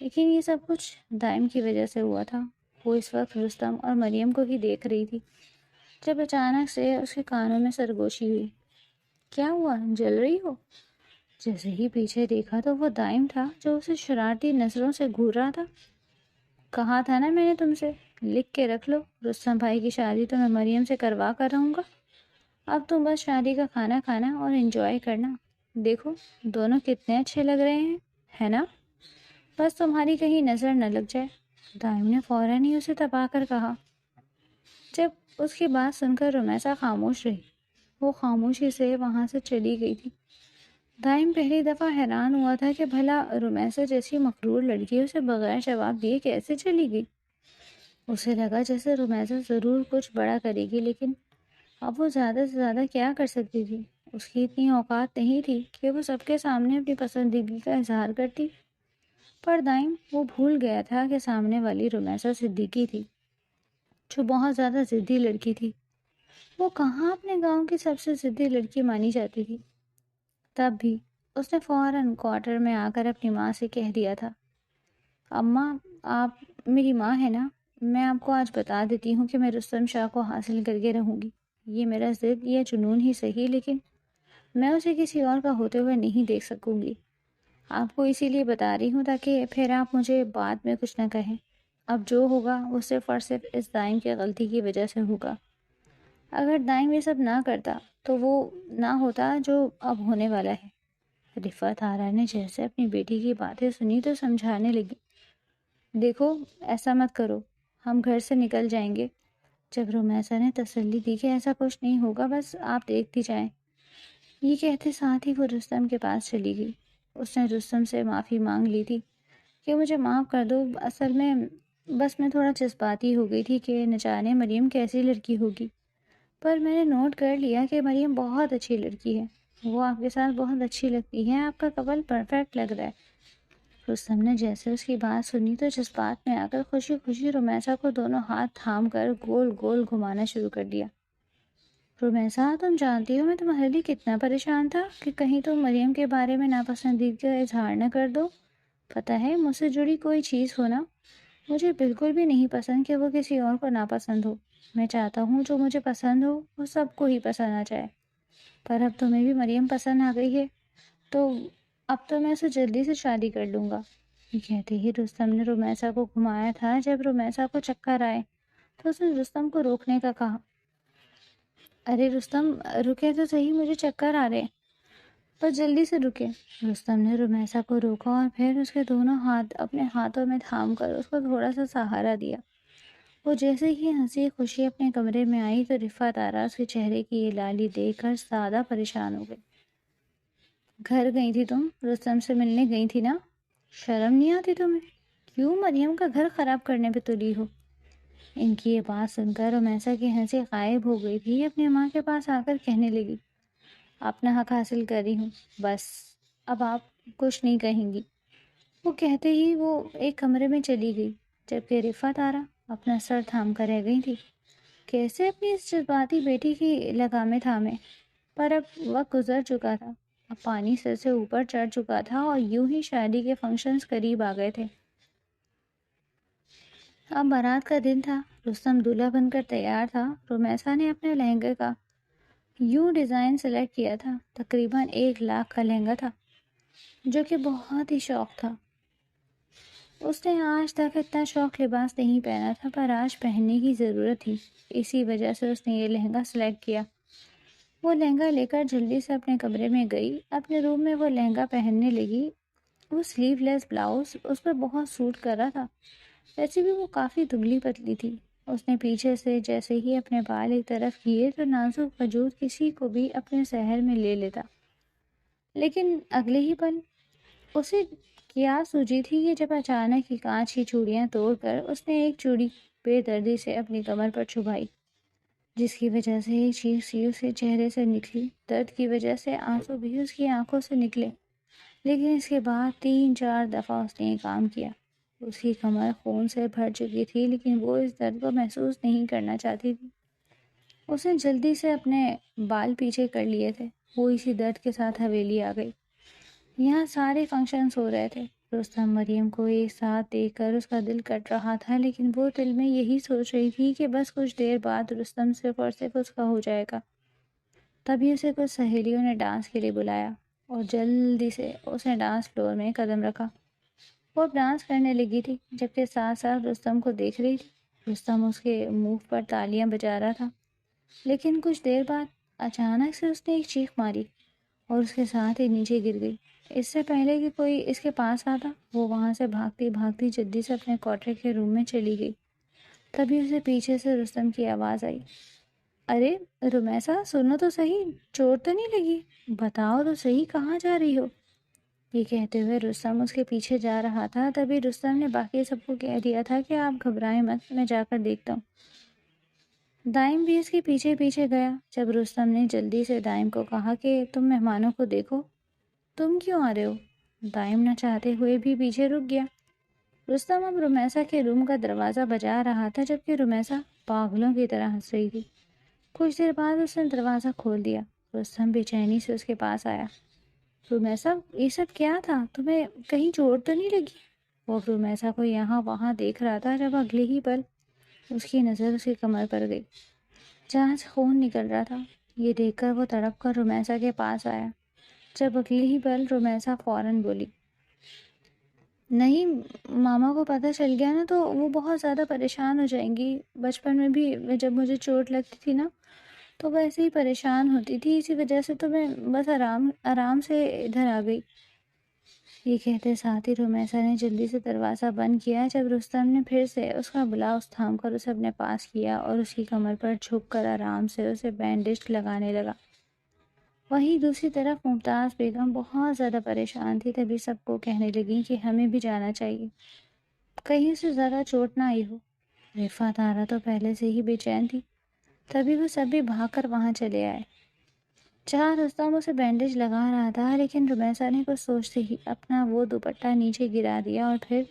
لیکن یہ سب کچھ دائم کی وجہ سے ہوا تھا۔ وہ اس وقت رستم اور مریم کو ہی دیکھ رہی تھی جب اچانک سے اس کے کانوں میں سرگوشی ہوئی۔ کیا ہوا، جل رہی ہو؟ جیسے ہی پیچھے دیکھا تو وہ دائم تھا جو اسے شرارتی نظروں سے گھور رہا تھا۔ کہا تھا نا میں نے تم سے، لکھ کے رکھ لو، رستم بھائی کی شادی تو میں مریم سے کروا کر رہوں گا۔ اب تم بس شادی کا کھانا کھانا اور انجوائے کرنا۔ دیکھو دونوں کتنے اچھے لگ رہے ہیں، ہے نا؟ بس تمہاری کہیں نظر نہ لگ جائے۔ دائم نے فوراً ہی اسے تپا کر کہا۔ جب اس کی بات سن کر رمیسا خاموش رہی، وہ خاموشی سے وہاں سے چلی گئی تھی۔ دائم پہلی دفعہ حیران ہوا تھا کہ بھلا رمیسا جیسی مغرور لڑکی اسے بغیر جواب دیے کیسے چلی گئی۔ اسے لگا جیسے رمیسا ضرور کچھ بڑا کرے گی، لیکن اب وہ زیادہ سے زیادہ کیا کر سکتی تھی؟ اس کی اتنی اوقات نہیں تھی کہ وہ سب کے سامنے اپنی پسندیدگی کا اظہار کرتی۔ پر دائم وہ بھول گیا تھا کہ سامنے والی رمیسا صدیقی تھی، جو بہت زیادہ ضدی لڑکی تھی۔ وہ کہاں اپنے گاؤں کی سب سے ضدی لڑکی مانی جاتی تھی۔ تب بھی اس نے فوراً کوارٹر میں آ کر اپنی ماں سے کہہ دیا تھا، اماں آپ میری ماں ہے نا، میں آپ کو آج بتا دیتی ہوں کہ میں رستم شاہ کو حاصل کر کے رہوں گی۔ یہ میرا ضد یا جنون ہی صحیح، لیکن میں اسے کسی اور کا ہوتے ہوئے نہیں دیکھ سکوں گی۔ آپ کو اسی لیے بتا رہی ہوں تاکہ پھر آپ مجھے بعد میں کچھ نہ کہیں۔ اب جو ہوگا وہ صرف اور صرف اس دائم کی غلطی کی وجہ سے ہوگا۔ اگر دائم یہ سب نہ کرتا تو وہ نہ ہوتا جو اب ہونے والا ہے۔ رفعت آرا نے جیسے اپنی بیٹی کی باتیں سنی تو سمجھانے لگی، دیکھو ایسا مت کرو، ہم گھر سے نکل جائیں گے۔ جب رمیسا نے تسلی دی کہ ایسا کچھ نہیں ہوگا، بس آپ دیکھتی جائیں، یہ کہتے ساتھ ہی وہ رستم کے پاس چلی گئی۔ اس نے رستم سے معافی مانگ لی تھی کہ مجھے معاف کر دو، اصل میں بس میں تھوڑا جذباتی ہو گئی تھی کہ نہ جانے مریم کیسی لڑکی ہوگی، پر میں نے نوٹ کر لیا کہ مریم بہت اچھی لڑکی ہے، وہ آپ کے ساتھ بہت اچھی لگتی ہے، آپ کا کپل پرفیکٹ لگ رہا ہے۔ رستم نے جیسے اس کی بات سنی تو جذبات میں آ کر خوشی خوشی رمیسا کو دونوں ہاتھ تھام کر گول گول گھمانا شروع کر دیا۔ رمیسا، تم جانتی ہو میں تمہارے لیے کتنا پریشان تھا کہ کہیں تم مریم کے بارے میں ناپسندیدگی کا اظہار نہ کر دو۔ پتہ ہے، مجھ سے جڑی کوئی چیز ہو نا، مجھے بالکل بھی نہیں پسند کہ وہ کسی اور کو ناپسند ہو۔ میں چاہتا ہوں جو مجھے پسند ہو وہ سب کو ہی پسند آ جائے، پر اب تمہیں بھی مریم پسند آ گئی ہے تو اب تو میں اسے جلدی سے شادی کر لوں گا۔ یہ کہتے ہی رستم نے رمیسا کو گھمایا تھا۔ جب رمیسا کو چکر آئے تو اس نے رستم کو روکنے کا کہا۔ ارے رستم، رکے تو صحیح، مجھے چکر آ رہے، پر جلدی سے رکے۔ رستم نے رمیسا کو روکا اور پھر اس کے دونوں ہاتھ اپنے ہاتھوں میں تھام کر اس کو تھوڑا سا سہارا دیا۔ وہ جیسے ہی ہنسی خوشی اپنے کمرے میں آئی تو رفعت آرا اس کے چہرے کی یہ لالی دیکھ کر زیادہ پریشان ہو گئی۔ گھر گئی تھی تم؟ رستم سے ملنے گئی تھی نا؟ شرم نہیں آتی تمہیں؟ کیوں مریم کا گھر خراب کرنے پہ تلی ہو؟ ان کی یہ بات سن کر رمیسا کی ہنسی غائب ہو گئی تھی۔ اپنی ماں کے پاس آ کر کہنے لگی، اپنا حق حاصل کر رہی ہوں، بس اب آپ کچھ نہیں کہیں گی۔ وہ کہتے ہی وہ ایک کمرے میں چلی گئی، جبکہ رفعت آرا اپنا سر تھام کر رہ گئی تھی۔ کیسے اپنی اس جذباتی بیٹی کی لگامیں تھامے؟ پر اب وقت گزر چکا تھا، اب پانی سر سے اوپر چڑھ چکا تھا اور یوں ہی شادی کے فنکشنز قریب آ گئے تھے۔ اب بارات کا دن تھا۔ رستم دولہا بن کر تیار تھا۔ رمیسا نے اپنے لہنگے کا یوں ڈیزائن سلیکٹ کیا تھا، تقریباً 1 لاکھ کا لہنگا تھا، جو کہ بہت ہی شوق تھا۔ اس نے آج تک اتنا شوق لباس نہیں پہنا تھا، پر آج پہننے کی ضرورت تھی، اسی وجہ سے اس نے یہ لہنگا سلیکٹ کیا۔ وہ لہنگا لے کر جلدی سے اپنے کمرے میں گئی۔ اپنے روم میں وہ لہنگا پہننے لگی۔ وہ سلیو لیس بلاؤز اس پر بہت سوٹ کر رہا تھا، ویسے بھی وہ کافی دبلی پتلی تھی۔ اس نے پیچھے سے جیسے ہی اپنے بال ایک طرف کیے تو نازک وجود کسی کو بھی اپنے سحر میں لے لیتا، لیکن اگلے ہی پل اسے کیا سوجی تھی کہ جب اچانک ہی کانچ کی چوڑیاں توڑ کر اس نے ایک چوڑی بے دردی سے اپنی کمر پر چھپائی، جس کی وجہ سے ایک چیخ سی اس کے چہرے سے نکلی۔ درد کی وجہ سے آنسو بھی اس کی آنکھوں سے نکلے، لیکن اس کے بعد 3-4 دفعہ اس نے یہ کام کیا۔ اس کی کمر خون سے بھر چکی تھی، لیکن وہ اس درد کو محسوس نہیں کرنا چاہتی تھی۔ اس نے جلدی سے اپنے بال پیچھے کر لیے تھے۔ وہ اسی درد کے ساتھ حویلی آ گئی۔ یہاں سارے فنکشنز ہو رہے تھے۔ رستم مریم کو ایک ساتھ دیکھ کر اس کا دل کٹ رہا تھا، لیکن وہ دل میں یہی سوچ رہی تھی کہ بس کچھ دیر بعد رستم صرف اور صرف اس کا ہو جائے گا۔ تبھی اسے کچھ سہیلیوں نے ڈانس کے لیے بلایا اور جلدی سے اس نے ڈانس فلور میں قدم رکھا۔ وہ اب ڈانس کرنے لگی تھی، جبکہ ساتھ ساتھ رستم کو دیکھ رہی تھی۔ رستم اس کے منہ پر تالیاں بجا رہا تھا، لیکن کچھ دیر بعد اچانک سے اس نے ایک چیخ ماری اور اس کے ساتھ ہی نیچے گر گئی۔ اس سے پہلے کہ کوئی اس کے پاس آتا، وہ وہاں سے بھاگتی بھاگتی جلدی سے اپنے کوٹرے کے روم میں چلی گئی۔ تبھی اسے پیچھے سے رستم کی آواز آئی، ارے رمیسا، سنو تو صحیح، چوٹ تو نہیں لگی؟ بتاؤ تو صحیح، کہاں جا رہی ہو؟ یہ کہتے ہوئے رستم اس کے پیچھے جا رہا تھا۔ تبھی رستم نے باقی سب کو کہہ دیا تھا کہ آپ گھبرائیں مت، میں جا کر دیکھتا ہوں۔ دائم بھی اس کے پیچھے پیچھے گیا۔ جب رستم نے جلدی سے دائم کو کہا کہ تم مہمانوں کو دیکھو، تم کیوں آ رہے ہو؟ دائم نہ چاہتے ہوئے بھی پیچھے رک گیا۔ رستم اب رمیسا کے روم کا دروازہ بجا رہا تھا، جبکہ رمیسا پاگلوں کی طرح ہنس رہی تھی۔ کچھ دیر بعد اس نے دروازہ کھول دیا۔ رستم بے چینی سے اس کے پاس آیا۔ رمیسا، یہ سب کیا تھا؟ تمہیں کہیں چوٹ تو نہیں لگی؟ وہ رمیسا کو یہاں وہاں دیکھ رہا تھا، جب اگلے ہی پل اس کی نظر اس کی کمر پر گئی، جہاں سے خون نکل رہا تھا۔ یہ دیکھ کر وہ تڑپ کر رمیسا کے پاس آیا۔ جب اگلے ہی پل رمیسا فوراً بولی، نہیں، ماما کو پتہ چل گیا نا تو وہ بہت زیادہ پریشان ہو جائیں گی۔ بچپن میں بھی جب مجھے چوٹ لگتی تھی نا تو ویسے ہی پریشان ہوتی تھی، اسی وجہ سے تو میں بس آرام سے ادھر آ گئی۔ یہ کہتے ساتھ ہی رمیسا نے جلدی سے دروازہ بند کیا۔ جب رستم نے پھر سے اس کا بلاؤز تھام کر اسے اپنے پاس کیا اور اس کی کمر پر جھک کر آرام سے اسے بینڈیج لگانے لگا، وہیں دوسری طرف ممتاز بیگم بہت زیادہ پریشان تھی۔ تبھی سب کو کہنے لگی کہ ہمیں بھی جانا چاہیے، کہیں سے زیادہ چوٹ نہ آئی ہو۔ رفعت آرا تو پہلے سے ہی بے چین تھی۔ تبھی وہ سب بھی بھاگ کر وہاں چلے آئے۔ جہاں رستم اسے بینڈیج لگا رہا تھا، لیکن رمیسا نے کچھ سوچتے ہی اپنا وہ دوپٹہ نیچے گرا دیا اور پھر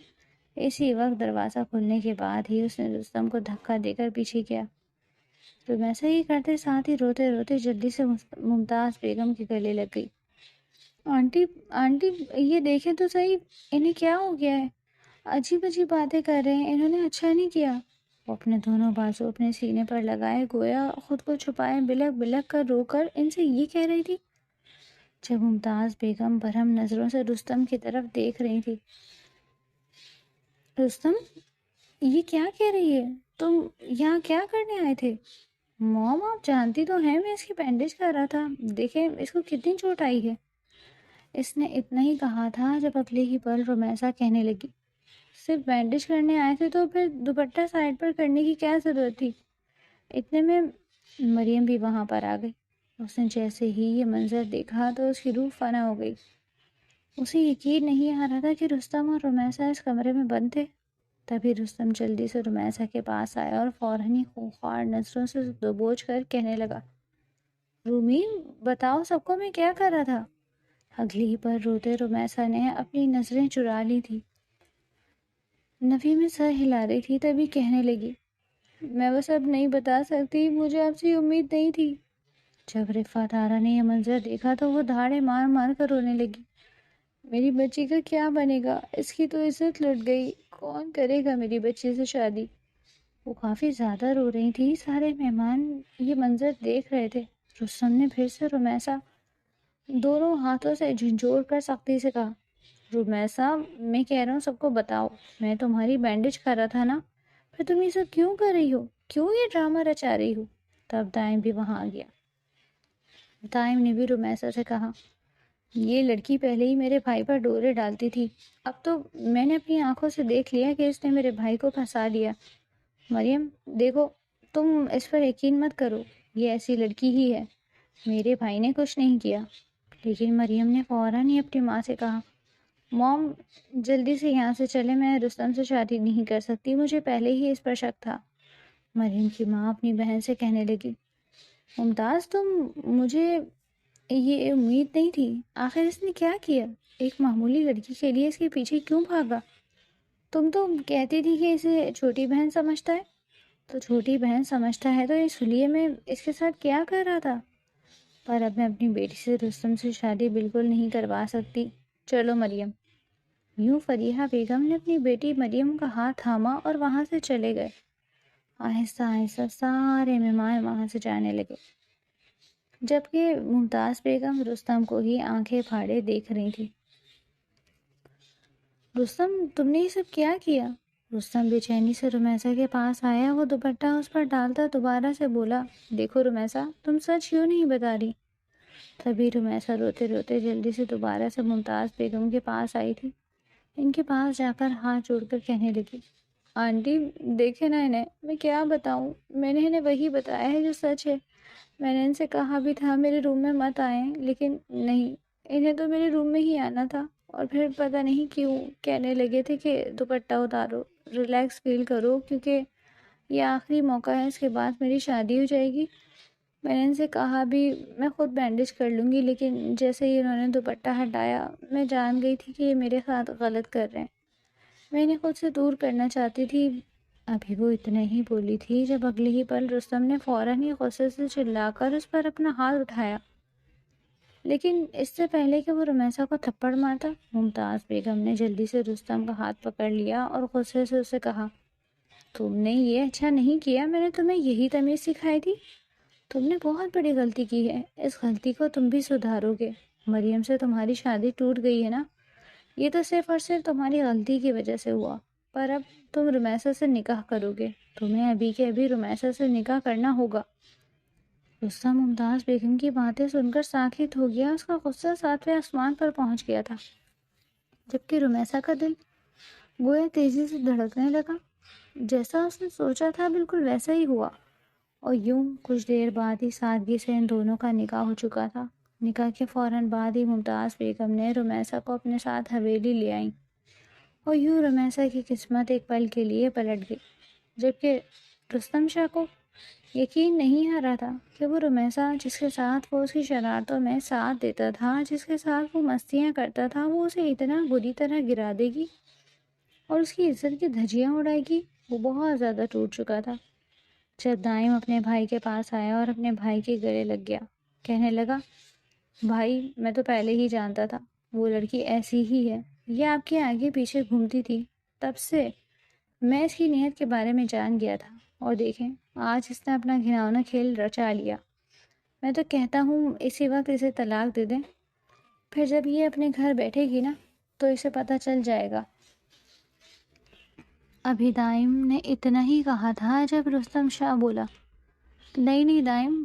اسی وقت دروازہ کھلنے کے بعد ہی اس نے رستم کو دھکا دے کر پیچھے کیا۔ رمیسا یہ کرتے ساتھ ہی روتے روتے جلدی سے ممتاز بیگم کے گلے لگ گئی۔ آنٹی آنٹی یہ دیکھیں تو صحیح، انہیں کیا ہو گیا ہے؟ عجیب عجیب باتیں کر رہے ہیں، انہوں نے اچھا نہیں کیا۔ وہ اپنے دونوں بازو اپنے سینے پر لگائے گویا خود کو چھپائے بلک بلک کر رو کر ان سے یہ کہہ رہی تھی۔ جب ممتاز بیگم برہم نظروں سے رستم کی طرف دیکھ رہی تھی، رستم یہ کیا کہہ رہی ہے؟ تم یہاں کیا کرنے آئے تھے؟ موم آپ جانتی تو ہیں میں اس کی بینڈیج کر رہا تھا، دیکھیں اس کو کتنی چوٹ آئی ہے۔ اس نے اتنا ہی کہا تھا جب اگلے ہی پل رمیسا کہنے لگی، صرف بینڈیج کرنے آئے تھے تو پھر دوپٹہ سائڈ پر کرنے کی کیا ضرورت تھی؟ اتنے میں مریم بھی وہاں پر آ گئی۔ اس نے جیسے ہی یہ منظر دیکھا تو اس کی روح فنا ہو گئی۔ اسے یقین نہیں آ رہا تھا کہ رستم اور رمیسا اس کمرے میں بند تھے۔ تبھی رستم جلدی سے رمیسا کے پاس آیا اور فوراً ہی خونخوار نظروں سے دبوچ کر کہنے لگا، رومی بتاؤ سب کو میں کیا کر رہا تھا؟ اگلی ہی پر روتے رمیسا نے اپنی نظریں چرا لی تھی۔ نفی میں سر ہلا رہی تھی، تبھی کہنے لگی، میں وہ سب نہیں بتا سکتی، مجھے آپ سے امید نہیں تھی۔ جب رفعت آرا نے یہ منظر دیکھا تو وہ دھاڑے مار مار کر رونے لگی۔ میری بچی کا کیا بنے گا؟ اس کی تو عزت لٹ گئی، کون کرے گا میری بچی سے شادی؟ وہ کافی زیادہ رو رہی تھی۔ سارے مہمان یہ منظر دیکھ رہے تھے۔ رستم نے پھر سے رمیسا دونوں ہاتھوں سے جھنجھوڑ کر سختی سے کہا، رمیسا میں کہہ رہا ہوں سب کو بتاؤ، میں تمہاری بینڈیج کر رہا تھا نا، پھر تم یہ سب کیوں کر رہی ہو؟ کیوں یہ ڈرامہ رچا رہی ہو؟ تب دائم بھی وہاں آ گیا۔ دائم نے بھی رمیسا سے کہا، یہ لڑکی پہلے ہی میرے بھائی پر ڈورے ڈالتی تھی، اب تو میں نے اپنی آنکھوں سے دیکھ لیا کہ اس نے میرے بھائی کو پھنسا لیا۔ مریم دیکھو، تم اس پر یقین مت کرو، یہ ایسی لڑکی ہی ہے، میرے بھائی نے کچھ نہیں کیا۔ لیکن مریم نے فوراً ہی اپنی ماں سے کہا، موم جلدی سے یہاں سے چلے، میں رستم سے شادی نہیں کر سکتی، مجھے پہلے ہی اس پر شک تھا۔ مریم کی ماں اپنی بہن سے کہنے لگی، ممتاز مجھے یہ امید نہیں تھی، آخر اس نے کیا کیا؟ ایک معمولی لڑکی کے لیے اس کے پیچھے کیوں بھاگا؟ تم تو کہتی تھی کہ اسے چھوٹی بہن سمجھتا ہے، تو چھوٹی بہن سمجھتا ہے تو اس لیے میں اس کے ساتھ کیا کر رہا تھا؟ پر اب میں اپنی بیٹی سے رستم سے شادی بالکل نہیں کروا سکتی، چلو مریم۔ یوں فریحہ بیگم نے اپنی بیٹی مریم کا ہاتھ تھاما اور وہاں سے چلے گئے۔ آہستہ آہستہ سارے مہمان وہاں سے جانے لگے، جبکہ ممتاز بیگم رستم کو ہی آنکھیں پھاڑے دیکھ رہی تھی۔ رستم تم نے یہ سب کیا کیا؟ رستم بے چینی سے رمیسا کے پاس آیا، وہ دوپٹہ اس پر ڈالتا دوبارہ سے بولا، دیکھو رمیسا تم سچ کیوں نہیں بتا رہی؟ تبھی رمیسا روتے روتے جلدی سے دوبارہ سے ممتاز بیگم کے پاس آئی تھی۔ ان کے پاس جا کر ہاتھ جوڑ کر کہنے لگی، آنٹی دیکھے نا انہیں، میں کیا بتاؤں، میں نے انہیں وہی بتایا ہے جو سچ ہے، میں نے ان سے کہا بھی تھا میرے روم میں مت آئیں، لیکن نہیں، انہیں تو میرے روم میں ہی آنا تھا، اور پھر پتہ نہیں کیوں کہنے لگے تھے کہ دوپٹہ اتارو، ریلیکس فیل کرو، کیونکہ یہ آخری موقع ہے، اس کے بعد میری شادی ہو جائے گی۔ میں نے ان سے کہا بھی میں خود بینڈیج کر لوں گی، لیکن جیسے ہی انہوں نے دوپٹہ ہٹایا میں جان گئی تھی کہ یہ میرے ساتھ غلط کر رہے ہیں، میں انہیں خود سے دور کرنا چاہتی تھی۔ ابھی وہ اتنا ہی بولی تھی جب اگلے ہی پل رستم نے فوراً ہی غصے سے چلا کر اس پر اپنا ہاتھ اٹھایا، لیکن اس سے پہلے کہ وہ رمیسا کو تھپڑ مارتا، ممتاز بیگم نے جلدی سے رستم کا ہاتھ پکڑ لیا اور غصے سے اسے کہا، تم نے یہ اچھا نہیں کیا، میں نے تمہیں یہی تمیز سکھائی تھی، تم نے بہت بڑی غلطی کی ہے، اس غلطی کو تم بھی سدھارو گے، مریم سے تمہاری شادی ٹوٹ گئی ہے نا، یہ تو صرف اور صرف تمہاری غلطی کی وجہ سے ہوا، پر اب تم رمیسا سے نکاح کرو گے، تمہیں ابھی کے ابھی رمیسا سے نکاح کرنا ہوگا۔ رستم ممتاز بیگم کی باتیں سن کر ساکت ہو گیا، اس کا غصہ ساتویں آسمان پر پہنچ گیا تھا، جبکہ رمیسا کا دل گویا تیزی سے دھڑکنے لگا۔ جیسا اس نے سوچا تھا بالکل ویسا ہی ہوا، اور یوں کچھ دیر بعد ہی سادگی سے ان دونوں کا نکاح ہو چکا تھا۔ نکاح کے فوراً بعد ہی ممتاز بیگم نے رمیسا کو اپنے ساتھ حویلی لے آئیں، اور یوں رمیسا کی قسمت ایک پل کے لیے پلٹ گئی، جبکہ رستم شاہ کو یقین نہیں آ رہا تھا کہ وہ رمیسا جس کے ساتھ وہ اس کی شرارتوں میں ساتھ دیتا تھا، جس کے ساتھ وہ مستیاں کرتا تھا، وہ اسے اتنا بری طرح گرا دے گی اور اس کی عزت کی دھجیاں اڑائے گی۔ وہ بہت زیادہ ٹوٹ چکا تھا۔ جب دائم اپنے بھائی کے پاس آیا اور اپنے بھائی کے گلے لگ گیا، کہنے لگا، بھائی میں تو پہلے ہی جانتا تھا وہ لڑکی ایسی ہی ہے، یہ آپ کے آگے پیچھے گھومتی تھی، تب سے میں اس کی نیت کے بارے میں جان گیا تھا، اور دیکھیں آج اس نے اپنا گھناؤنا کھیل رچا لیا۔ میں تو کہتا ہوں اسی وقت اسے طلاق دے دیں، پھر جب یہ اپنے گھر بیٹھے گی نا تو اسے پتہ چل جائے گا۔ ابھی دائم نے اتنا ہی کہا تھا جب رستم شاہ بولا، نہیں نہیں دائم،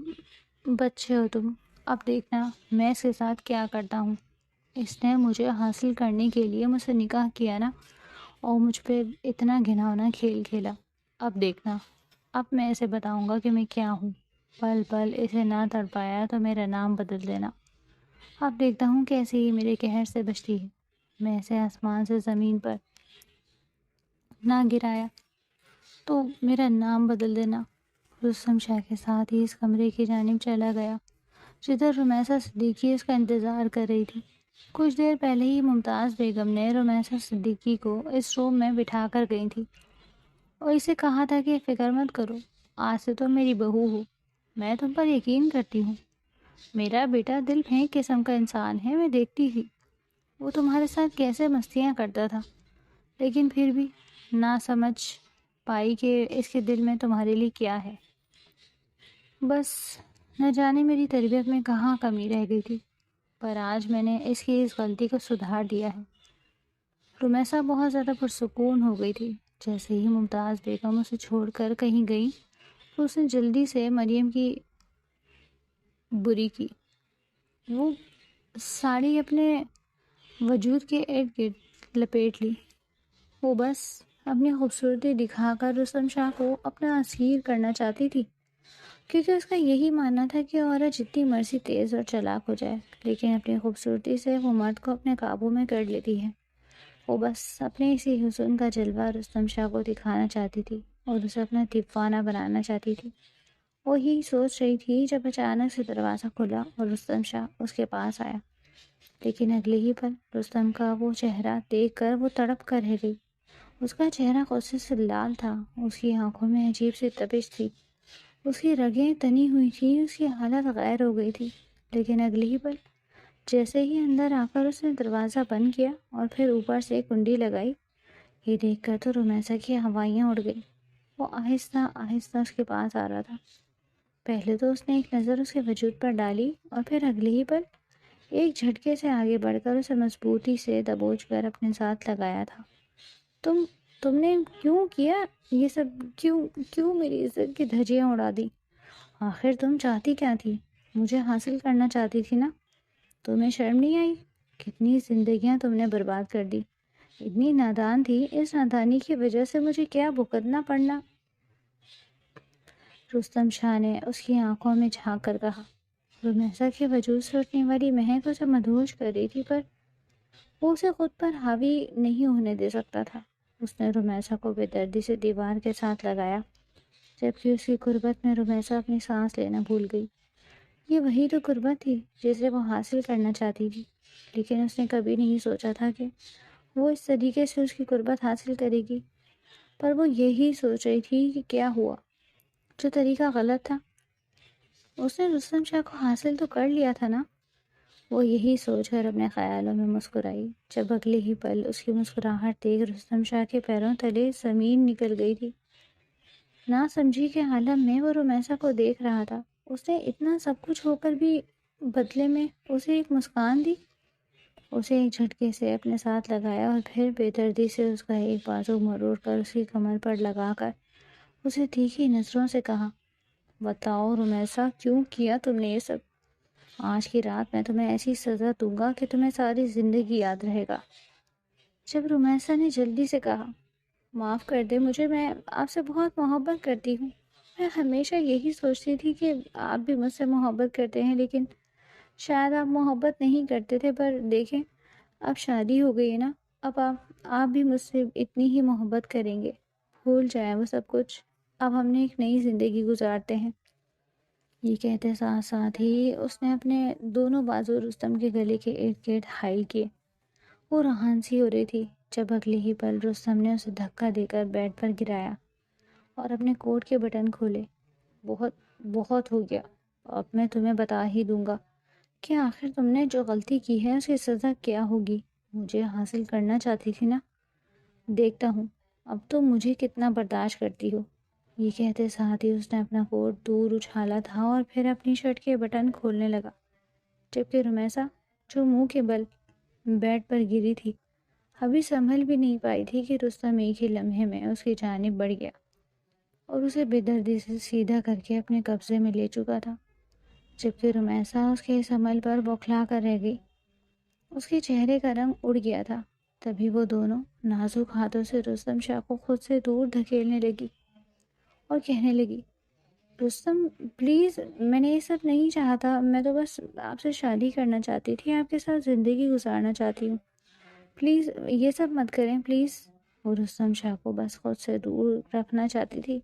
بچے ہو تم، اب دیکھنا میں اس کے ساتھ کیا کرتا ہوں۔ اس نے مجھے حاصل کرنے کے لیے مجھ سے نکاح کیا نا، اور مجھ پہ اتنا گھناؤنا کھیل کھیلا، اب دیکھنا اب میں اسے بتاؤں گا کہ میں کیا ہوں۔ پل پل اسے نہ تڑپایا تو میرا نام بدل دینا، اب دیکھتا ہوں کیسے یہ میرے قہر سے بچتی ہے۔ میں اسے آسمان سے زمین پر نہ گرایا تو میرا نام بدل دینا۔ رستم شاہ کے ساتھ ہی اس کمرے کی جانب چلا گیا جدھر رمیسا صدیقی اس کا انتظار کر رہی تھی۔ کچھ دیر پہلے ہی ممتاز بیگم نے رمیسا صدیقی کو اس روم میں بٹھا کر گئی تھی اور اسے کہا تھا کہ فکر مت کرو، آج سے تم میری بہو ہو، میں تم پر یقین کرتی ہوں، میرا بیٹا دل پھینک قسم کا انسان ہے، میں دیکھتی تھی وہ تمہارے ساتھ کیسے مستیاں کرتا تھا، لیکن پھر بھی نہ سمجھ پائی کہ اس کے دل میں تمہارے لیے کیا ہے۔ بس نہ جانے میری تربیت میں کہاں کمی رہ گئی تھی، پر آج میں نے اس کی اس غلطی کو سدھار دیا ہے۔ رمیسا بہت زیادہ پرسکون ہو گئی تھی۔ جیسے ہی ممتاز بیگم اسے چھوڑ کر کہیں گئی تو اس نے جلدی سے مریم کی بری کی، وہ ساڑی اپنے وجود کے ارد گرد لپیٹ لی۔ وہ بس اپنی خوبصورتی دکھا کر رستم شاہ کو اپنا اسیر کرنا چاہتی تھی، کیونکہ اس کا یہی ماننا تھا کہ عورت جتنی مرضی تیز اور چالاک ہو جائے لیکن اپنی خوبصورتی سے وہ مرد کو اپنے قابو میں کر لیتی ہے۔ وہ بس اپنے اسی حسن کا جلوہ رستم شاہ کو دکھانا چاہتی تھی اور اسے اپنا دیوانہ بنانا چاہتی تھی۔ وہ یہی سوچ رہی تھی جب اچانک سے دروازہ کھلا اور رستم شاہ اس کے پاس آیا، لیکن اگلے ہی پل رستم کا وہ چہرہ دیکھ کر وہ تڑپ کر رہ گئی۔ اس کا چہرہ غصے سے لال تھا، اس کی آنکھوں میں عجیب سی تپش تھی، اس کی رگیں تنی ہوئی تھیں، اس کی حالت غیر ہو گئی تھی۔ لیکن اگلے ہی پل جیسے ہی اندر آ کر اس نے دروازہ بند کیا اور پھر اوپر سے کنڈی لگائی، یہ دیکھ کر تو رمیسا کی ہوائیاں اڑ گئی۔ وہ آہستہ آہستہ اس کے پاس آ رہا تھا۔ پہلے تو اس نے ایک نظر اس کے وجود پر ڈالی اور پھر اگلے ہی پل ایک جھٹکے سے آگے بڑھ کر اسے مضبوطی سے دبوچ کر اپنے ساتھ لگایا تھا۔ تم نے کیوں کیا یہ سب؟ کیوں میری عزت کی دھجیاں اڑا دی؟ آخر تم چاہتی کیا تھی؟ مجھے حاصل کرنا چاہتی تھی نا؟ تمہیں شرم نہیں آئی؟ کتنی زندگیاں تم نے برباد کر دی، اتنی نادان تھی، اس نادانی کی وجہ سے مجھے کیا بھگتنا پڑنا؟ رستم شاہ نے اس کی آنکھوں میں جھانک کر کہا۔ رمیسا کے وجود سے اٹھنے والی مہک اسے مدہوش کر رہی تھی، پر وہ اسے خود پر حاوی نہیں ہونے دے سکتا تھا۔ اس نے رمیسا کو بے دردی سے دیوار کے ساتھ لگایا، جبکہ اس کی قربت میں رمیسا اپنی سانس لینا بھول گئی۔ یہ وہی تو قربت تھی جسے وہ حاصل کرنا چاہتی تھی، لیکن اس نے کبھی نہیں سوچا تھا کہ وہ اس طریقے سے اس کی قربت حاصل کرے گی۔ پر وہ یہی سوچ رہی تھی کہ کیا ہوا، جو طریقہ غلط تھا۔ اس نے رستم شاہ کو حاصل تو کر لیا تھا نا؟ وہ یہی سوچ کر اپنے خیالوں میں مسکرائی جب اگلے ہی پل اس کی مسکراہٹ دیکھ رستم شاہ کے پیروں تلے زمین نکل گئی تھی۔ نہ سمجھی کے عالم میں وہ رمیسا کو دیکھ رہا تھا۔ اس نے اتنا سب کچھ ہو کر بھی بدلے میں اسے ایک مسکان دی، اسے ایک جھٹکے سے اپنے ساتھ لگایا اور پھر بے دردی سے اس کا ایک بازو مروڑ کر اس کی کمر پر لگا کر اسے تیکھی نظروں سے کہا، بتاؤ رمیسا، کیوں کیا تم نے یہ سب؟ آج کی رات میں تمہیں ایسی سزا دوں گا کہ تمہیں ساری زندگی یاد رہے گا۔ جب رمیسا نے جلدی سے کہا، معاف کر دے مجھے، میں آپ سے بہت محبت کرتی ہوں، میں ہمیشہ یہی سوچتی تھی کہ آپ بھی مجھ سے محبت کرتے ہیں، لیکن شاید آپ محبت نہیں کرتے تھے، پر دیکھیں اب شادی ہو گئی ہے نا، اب آپ بھی مجھ سے اتنی ہی محبت کریں گے، بھول جائیں وہ سب کچھ۔ اب ہم نے ایک نئی زندگی گزارتے ہیں۔ یہ کہتے ساتھ ساتھ ہی اس نے اپنے دونوں بازو رستم کے گلے کے ارد گرد حائل کیے۔ وہ رہانسی ہو رہی تھی جب اگلے ہی پل رستم نے اسے دھکا دے کر بیڈ پر گرایا اور اپنے کوٹ کے بٹن کھولے۔ بہت بہت ہو گیا، اب میں تمہیں بتا ہی دوں گا کہ آخر تم نے جو غلطی کی ہے اس کی سزا کیا ہوگی۔ مجھے حاصل کرنا چاہتی تھی نا، دیکھتا ہوں اب تم مجھے کتنا برداشت کرتی ہو۔ یہ کہتے ساتھ ہی اس نے اپنا کوٹ دور اچھالا تھا اور پھر اپنی شرٹ کے بٹن کھولنے لگا، جبکہ رمیسا جو منہ کے بل بیڈ پر گری تھی ابھی سنبھل بھی نہیں پائی تھی کہ رستم ایک ہی لمحے میں اس کی جانب بڑھ گیا اور اسے بے دردی سے سیدھا کر کے اپنے قبضے میں لے چکا تھا، جبکہ رمیسا اس کے اس عمل پر بوکھلا کر رہ گئی۔ اس کے چہرے کا رنگ اڑ گیا تھا۔ تبھی وہ دونوں نازک ہاتھوں سے رستم شاہ کو خود سے دور دھکیلنے لگی اور کہنے لگی، رستم پلیز، میں نے یہ سب نہیں چاہا تھا، میں تو بس آپ سے شادی کرنا چاہتی تھی، آپ کے ساتھ زندگی گزارنا چاہتی ہوں، پلیز یہ سب مت کریں پلیز۔ وہ رستم شاہ کو بس خود سے دور رکھنا چاہتی تھی،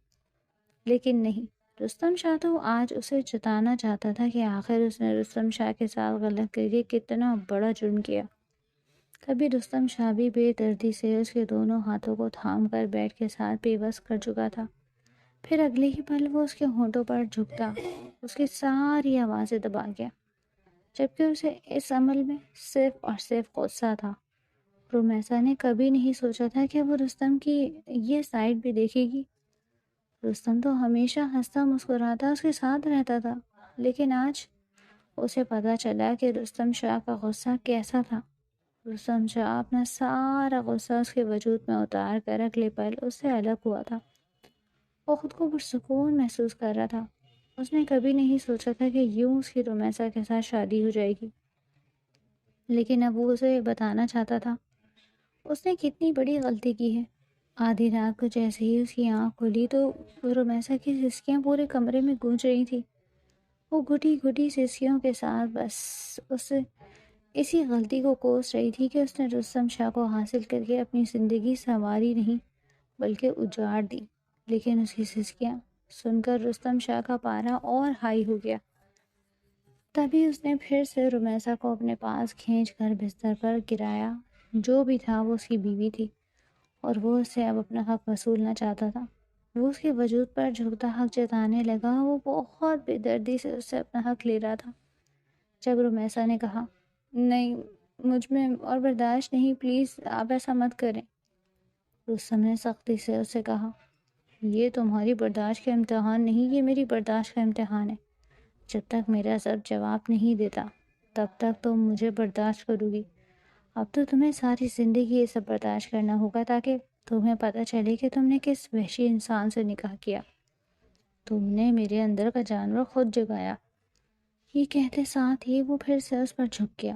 لیکن نہیں، رستم شاہ تو آج اسے جتانا چاہتا تھا کہ آخر اس نے رستم شاہ کے ساتھ غلط کر کے کتنا بڑا جرم کیا۔ کبھی رستم شاہ بھی بے دردی سے اس کے دونوں ہاتھوں کو تھام کر بیڈ کے ساتھ بے بس کر چکا تھا، پھر اگلے ہی پل وہ اس کے ہونٹوں پر جھکتا، اس کی ساری آوازیں دبا گیا، جبکہ اسے اس عمل میں صرف اور صرف غصہ تھا۔ رومیسا نے کبھی نہیں سوچا تھا کہ وہ رستم کی یہ سائڈ بھی دیکھے گی۔ رستم تو ہمیشہ ہنستا مسکراتا اس کے ساتھ رہتا تھا، لیکن آج اسے پتا چلا کہ رستم شاہ کا غصہ کیسا تھا۔ رستم شاہ اپنا سارا غصہ اس کے وجود میں اتار کر اگلے پل اس سے الگ ہوا تھا۔ وہ خود کو پرسکون محسوس کر رہا تھا۔ اس نے کبھی نہیں سوچا تھا کہ یوں اس کی رومیسا کے ساتھ شادی ہو جائے گی، لیکن اب وہ اسے بتانا چاہتا تھا اس نے کتنی بڑی غلطی کی ہے۔ آدھی رات کو جیسے ہی اس کی آنکھ کھلی تو رومیسا کی سسکیاں پورے کمرے میں گونج رہی تھی۔ وہ گھٹی گھٹی سسکیوں کے ساتھ بس اسی غلطی کو کوس رہی تھی کہ اس نے رستم شاہ کو حاصل کر کے اپنی زندگی سنواری نہیں بلکہ اجاڑ دی۔ لیکن اس کی سسکیاں سن کر رستم شاہ کا پارا اور ہائی ہو گیا۔ تبھی اس نے پھر سے رومیسا کو اپنے پاس کھینچ کر بستر پر گرایا۔ جو بھی تھا وہ اس کی بیوی تھی اور وہ اس سے اب اپنا حق وصولنا چاہتا تھا۔ وہ اس کے وجود پر جھکتا حق جتانے لگا۔ وہ بہت بے دردی سے اس سے اپنا حق لے رہا تھا۔ جب رومیسا نے کہا، نہیں، مجھ میں اور برداشت نہیں، پلیز آپ ایسا مت کریں، رستم نے سختی سے اس سے کہا، یہ تمہاری برداشت کا امتحان نہیں، یہ میری برداشت کا امتحان ہے۔ جب تک میرا سب جواب نہیں دیتا تب تک تم مجھے برداشت کرو گی۔ اب تو تمہیں ساری زندگی یہ سب برداشت کرنا ہوگا تاکہ تمہیں پتہ چلے کہ تم نے کس وحشی انسان سے نکاح کیا۔ تم نے میرے اندر کا جانور خود جگایا۔ یہ کہتے ساتھ ہی وہ پھر سے اس پر جھک گیا،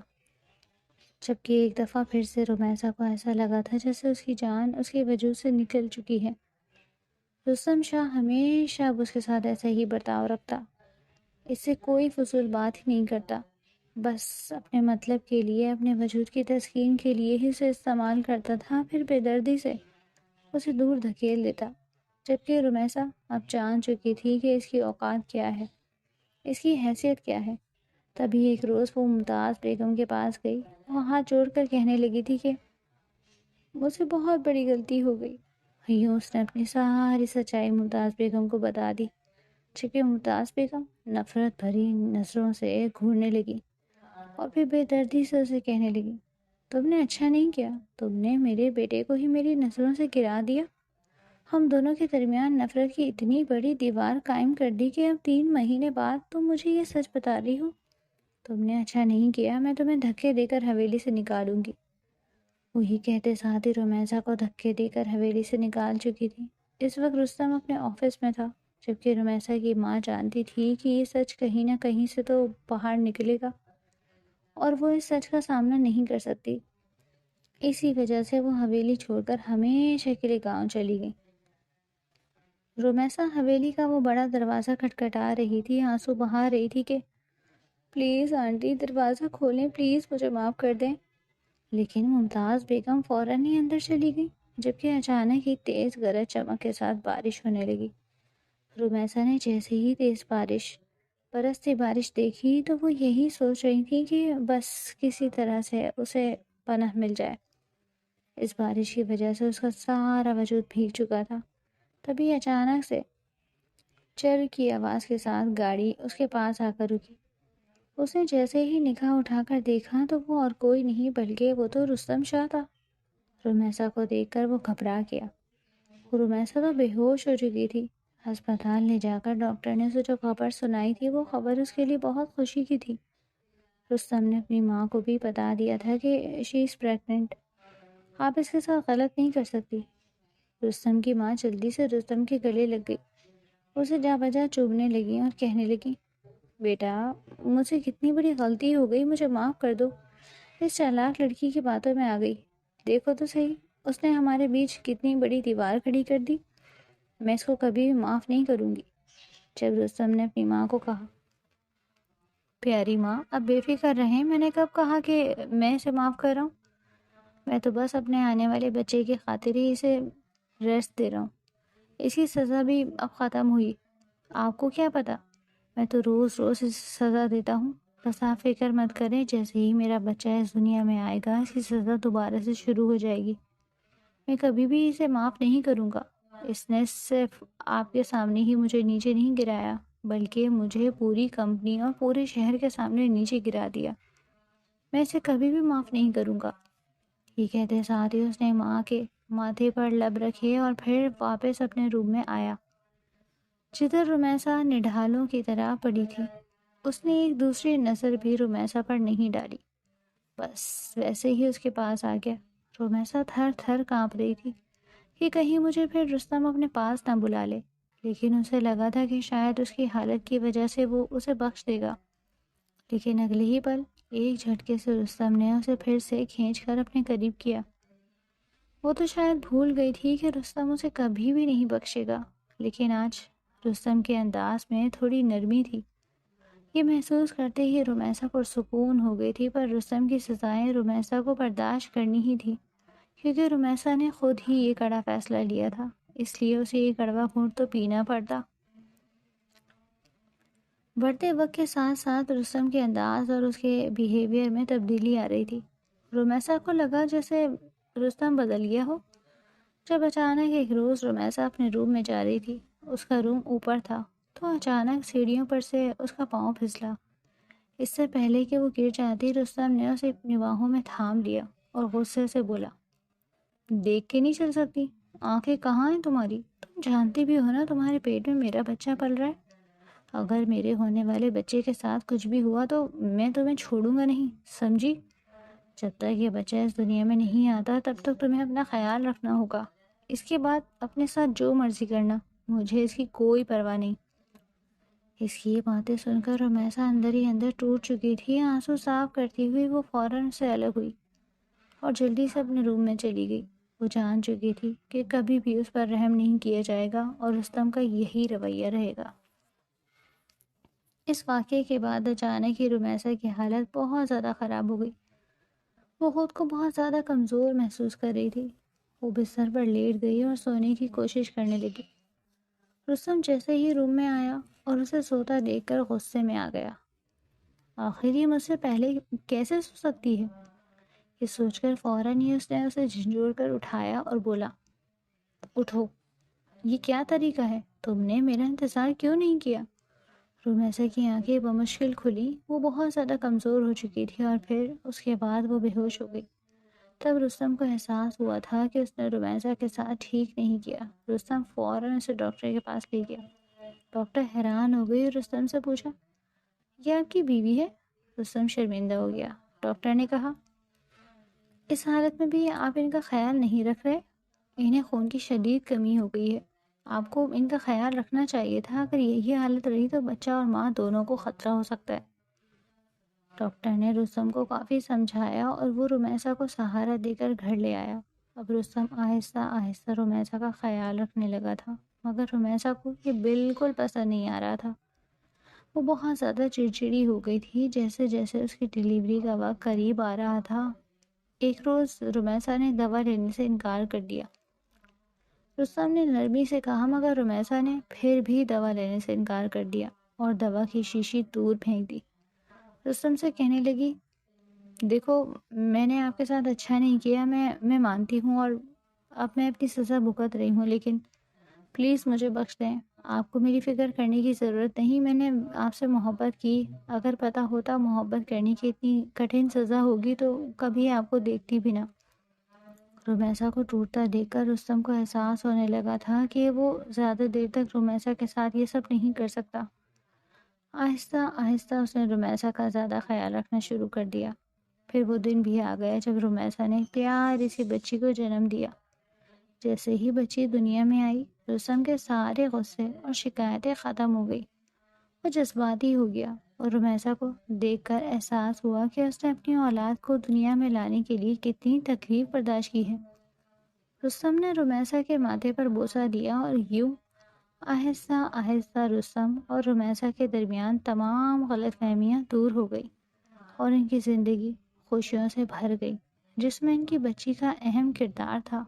جبکہ ایک دفعہ پھر سے رومیسا کو ایسا لگا تھا جیسے اس کی جان اس کے وجود سے نکل چکی ہے۔ رستم شاہ ہمیشہ اب اس کے ساتھ ایسا ہی برتاؤ رکھتا، اس سے کوئی فضول بات ہی نہیں کرتا، بس اپنے مطلب کے لیے، اپنے وجود کی تسکین کے لیے ہی اسے استعمال کرتا تھا، پھر بے دردی سے اسے دور دھکیل دیتا۔ جبکہ رومیسا اب جان چکی تھی کہ اس کی اوقات کیا ہے، اس کی حیثیت کیا ہے۔ تبھی ایک روز وہ ممتاز بیگم کے پاس گئی، وہ ہاتھ جوڑ کر کہنے لگی تھی کہ مجھ سے بہت بڑی غلطی ہو گئی۔ یوں اس نے اپنی ساری سچائی ممتاز بیگم کو بتا دی، جبکہ ممتاز بیگم نفرت بھری نظروں سے گھورنے لگی اور پھر بے دردی سے اسے کہنے لگی، تم نے اچھا نہیں کیا، تم نے میرے بیٹے کو ہی میری نظروں سے گرا دیا، ہم دونوں کے درمیان نفرت کی اتنی بڑی دیوار قائم کر دی کہ اب 3 مہینے بعد تم مجھے یہ سچ بتا رہی ہو۔ تم نے اچھا نہیں کیا، میں تمہیں دھکے دے کر حویلی سے نکالوں گی۔ وہی کہتے ساتھ ہی رومیسا کو دھکے دے کر حویلی سے نکال چکی تھی۔ اس وقت رستم اپنے آفس میں تھا، جبکہ رومیسا کی ماں جانتی تھی کہ یہ سچ کہیں نہ کہیں سے تو باہر نکلے گا اور وہ اس سچ کا سامنا نہیں کر سکتی۔ اسی وجہ سے وہ حویلی چھوڑ کر ہمیشہ کے لیے گاؤں چلی گئی۔ رومیسا حویلی کا وہ بڑا دروازہ کھٹکھٹا رہی تھی، آنسو بہا رہی تھی کہ پلیز آنٹی دروازہ کھولیں، پلیز مجھے معاف کر دیں۔ لیکن ممتاز بیگم فوراً ہی اندر چلی گئی، جبکہ اچانک ہی تیز گرج چمک کے ساتھ بارش ہونے لگی۔ رمیسا نے جیسے ہی تیز برستی بارش دیکھی تو وہ یہی سوچ رہی تھی کہ بس کسی طرح سے اسے پناہ مل جائے۔ اس بارش کی وجہ سے اس کا سارا وجود بھیگ چکا تھا۔ تبھی اچانک سے چر کی آواز کے ساتھ گاڑی اس کے پاس آ کر رکی۔ اس نے جیسے ہی نگاہ اٹھا کر دیکھا تو وہ اور کوئی نہیں بلکہ وہ تو رستم شاہ تھا۔ رمیسا کو دیکھ کر وہ گھبرا گیا۔ رمیسا تو بے ہوش ہو چکی تھی۔ ہسپتال لے جا کر ڈاکٹر نے اسے جو خبر سنائی تھی وہ خبر اس کے لیے بہت خوشی کی تھی۔ رستم نے اپنی ماں کو بھی بتا دیا تھا کہ شی از پریگننٹ، آپ اس کے ساتھ غلط نہیں کر سکتی۔ رستم کی ماں جلدی سے رستم کے گلے لگ گئی، اسے جا بجا چومنے لگی اور کہنے لگی، بیٹا مجھ سے کتنی بڑی غلطی ہو گئی، مجھے معاف کر دو۔ اس چالاک لڑکی کی باتوں میں آ گئی، دیکھو تو صحیح اس نے ہمارے بیچ کتنی بڑی دیوار کھڑی کر دی، میں اس کو کبھی بھی معاف نہیں کروں گی۔ جب رستم نے اپنی ماں کو کہا، پیاری ماں اب بے فکر رہیں، میں نے کب کہا کہ میں اسے معاف کر رہا ہوں، میں تو بس اپنے آنے والے بچے کی خاطر ہی اسے ریسٹ دے رہا ہوں، اس کی سزا بھی اب ختم ہوئی، آپ کو کیا پتا، میں تو روز روز اسے سزا دیتا ہوں، بس آپ فکر مت کریں، جیسے ہی میرا بچہ اس دنیا میں آئے گا اس کی سزا دوبارہ سے شروع ہو جائے گی، میں کبھی بھی اسے معاف نہیں کروں گا۔ اس نے صرف آپ کے سامنے ہی مجھے نیچے نہیں گرایا بلکہ مجھے پوری کمپنی اور پورے شہر کے سامنے نیچے گرا دیا، میں اسے کبھی بھی معاف نہیں کروں گا۔ یہ کہتے ساتھ ہی اس نے ماں کے ماتھے پر لب رکھے اور پھر واپس اپنے روم میں آیا، جدھر رمیسا نڈھالوں کی طرح پڑی تھی۔ اس نے ایک دوسری نظر بھی رمیسا پر نہیں ڈالی، بس ویسے ہی اس کے پاس آ گیا۔ رمیسا تھر تھر کانپ رہی تھی کہ کہیں مجھے پھر رستم اپنے پاس نہ بلا لے، لیکن اسے لگا تھا کہ شاید اس کی حالت کی وجہ سے وہ اسے بخش دے گا، لیکن اگلے ہی پل ایک جھٹکے سے رستم نے اسے پھر سے کھینچ کر اپنے قریب کیا۔ وہ تو شاید بھول گئی تھی کہ رستم اسے کبھی بھی نہیں بخشے گا، لیکن آج رستم کے انداز میں تھوڑی نرمی تھی۔ یہ محسوس کرتے ہی رمیسا پرسکون ہو گئی تھی، پر رستم کی سزائیں رمیسا کو برداشت کرنی ہی تھی، کیونکہ رمیسا نے خود ہی یہ کڑا فیصلہ لیا تھا، اس لیے اسے یہ کڑوا گھونٹ تو پینا پڑتا۔ بڑھتے وقت کے ساتھ ساتھ رستم کے انداز اور اس کے بیہیویئر میں تبدیلی آ رہی تھی۔ رمیسا کو لگا جیسے رستم بدل گیا ہو۔ جب اچانک ایک روز رمیسا اپنے روم میں جا رہی تھی، اس کا روم اوپر تھا، تو اچانک سیڑھیوں پر سے اس کا پاؤں پھسلا۔ اس سے پہلے کہ وہ گر جاتی، رستم نے اسے اپنی باہوں میں تھام لیا اور غصے سے بولا، دیکھ کے نہیں چل سکتی، آنکھیں کہاں ہیں تمہاری، تم جانتی بھی ہو نا تمہارے پیٹ میں میرا بچہ پل رہا ہے، اگر میرے ہونے والے بچے کے ساتھ کچھ بھی ہوا تو میں تمہیں چھوڑوں گا نہیں، سمجھی، جب تک یہ بچہ اس دنیا میں نہیں آتا تب تک تمہیں اپنا خیال رکھنا ہوگا، اس کے بعد اپنے ساتھ جو مرضی کرنا، مجھے اس کی کوئی پرواہ نہیں۔ اس کی یہ باتیں سن کر رمیسا اندر ہی اندر ٹوٹ چکی تھی، آنسو صاف کرتی ہوئی وہ فوراً سے الگ ہوئی اور جلدی سے اپنے روم میں چلی گئی۔ وہ جان چکی تھی کہ کبھی بھی اس پر رحم نہیں کیا جائے گا اور رستم کا یہی رویہ رہے گا۔ اس واقعے کے بعد اچانک ہی رمیسا کی حالت بہت زیادہ خراب ہو گئی۔ وہ خود کو بہت زیادہ کمزور محسوس کر رہی تھی۔ وہ بستر پر لیٹ گئی اور سونے کی کوشش کرنے لگی۔ رستم جیسے ہی روم میں آیا اور اسے سوتا دیکھ کر غصے میں آ گیا۔ آخر یہ مجھ سے پہلے کیسے سو سکتی ہے؟ یہ سوچ کر فوراً ہی اس نے اسے جھنجھوڑ کر اٹھایا اور بولا، اٹھو، یہ کیا طریقہ ہے، تم نے میرا انتظار کیوں نہیں کیا؟ رمیسا کی آنکھیں بمشکل کھلی، وہ بہت زیادہ کمزور ہو چکی تھی اور پھر اس کے بعد وہ بے ہوش ہو گئی۔ تب رستم کو احساس ہوا تھا کہ اس نے رمیسا کے ساتھ ٹھیک نہیں کیا۔ رستم فوراً اسے ڈاکٹر کے پاس لے گیا۔ ڈاکٹر حیران ہو گئی اور رستم سے پوچھا، یہ آپ کی بیوی ہے؟ رستم شرمندہ ہو گیا۔ ڈاکٹر نے کہا، اس حالت میں بھی آپ ان کا خیال نہیں رکھ رہے، انہیں خون کی شدید کمی ہو گئی ہے، آپ کو ان کا خیال رکھنا چاہیے تھا، اگر یہی حالت رہی تو بچہ اور ماں دونوں کو خطرہ ہو سکتا ہے۔ ڈاکٹر نے رستم کو کافی سمجھایا اور وہ رمیسا کو سہارا دے کر گھر لے آیا۔ اب رستم آہستہ آہستہ رمیسا کا خیال رکھنے لگا تھا، مگر رمیسا کو یہ بالکل پسند نہیں آ رہا تھا۔ وہ بہت زیادہ چڑچڑی ہو گئی تھی۔ جیسے جیسے اس کی ڈیلیوری کا وقت قریب آ رہا تھا، ایک روز رمیسا نے دوا لینے سے انکار کر دیا۔ رستم نے نرمی سے کہا، مگر رمیسا نے پھر بھی دوا لینے سے انکار کر دیا اور دوا کی شیشی دور پھینک دی۔ رستم سے کہنے لگی، دیکھو میں نے آپ کے ساتھ اچھا نہیں کیا، میں مانتی ہوں، اور اب میں اپنی سزا بھگت رہی ہوں، لیکن پلیز مجھے بخش دیں۔ آپ کو میری فکر کرنے کی ضرورت نہیں، میں نے آپ سے محبت کی، اگر پتہ ہوتا محبت کرنے کی اتنی کٹھن سزا ہوگی تو کبھی آپ کو دیکھتی بھی نہ۔ رمیسا کو ٹوٹتا دیکھ کر رستم کو احساس ہونے لگا تھا کہ وہ زیادہ دیر تک رمیسا کے ساتھ یہ سب نہیں کر سکتا۔ آہستہ آہستہ اس نے رمیسا کا زیادہ خیال رکھنا شروع کر دیا۔ پھر وہ دن بھی آ گیا جب رمیسا نے پیاری سی بچی کو جنم دیا۔ جیسے ہی بچی دنیا میں آئی، رستم کے سارے غصے اور شکایتیں ختم ہو گئی۔ وہ جذباتی ہو گیا اور رمیسا کو دیکھ کر احساس ہوا کہ اس نے اپنی اولاد کو دنیا میں لانے کے لیے کتنی تکلیف برداشت کی ہے۔ رستم نے رمیسا کے ماتھے پر بوسہ دیا اور یوں آہستہ آہستہ رستم اور رمیسا کے درمیان تمام غلط فہمیاں دور ہو گئی اور ان کی زندگی خوشیوں سے بھر گئی، جس میں ان کی بچی کا اہم کردار تھا۔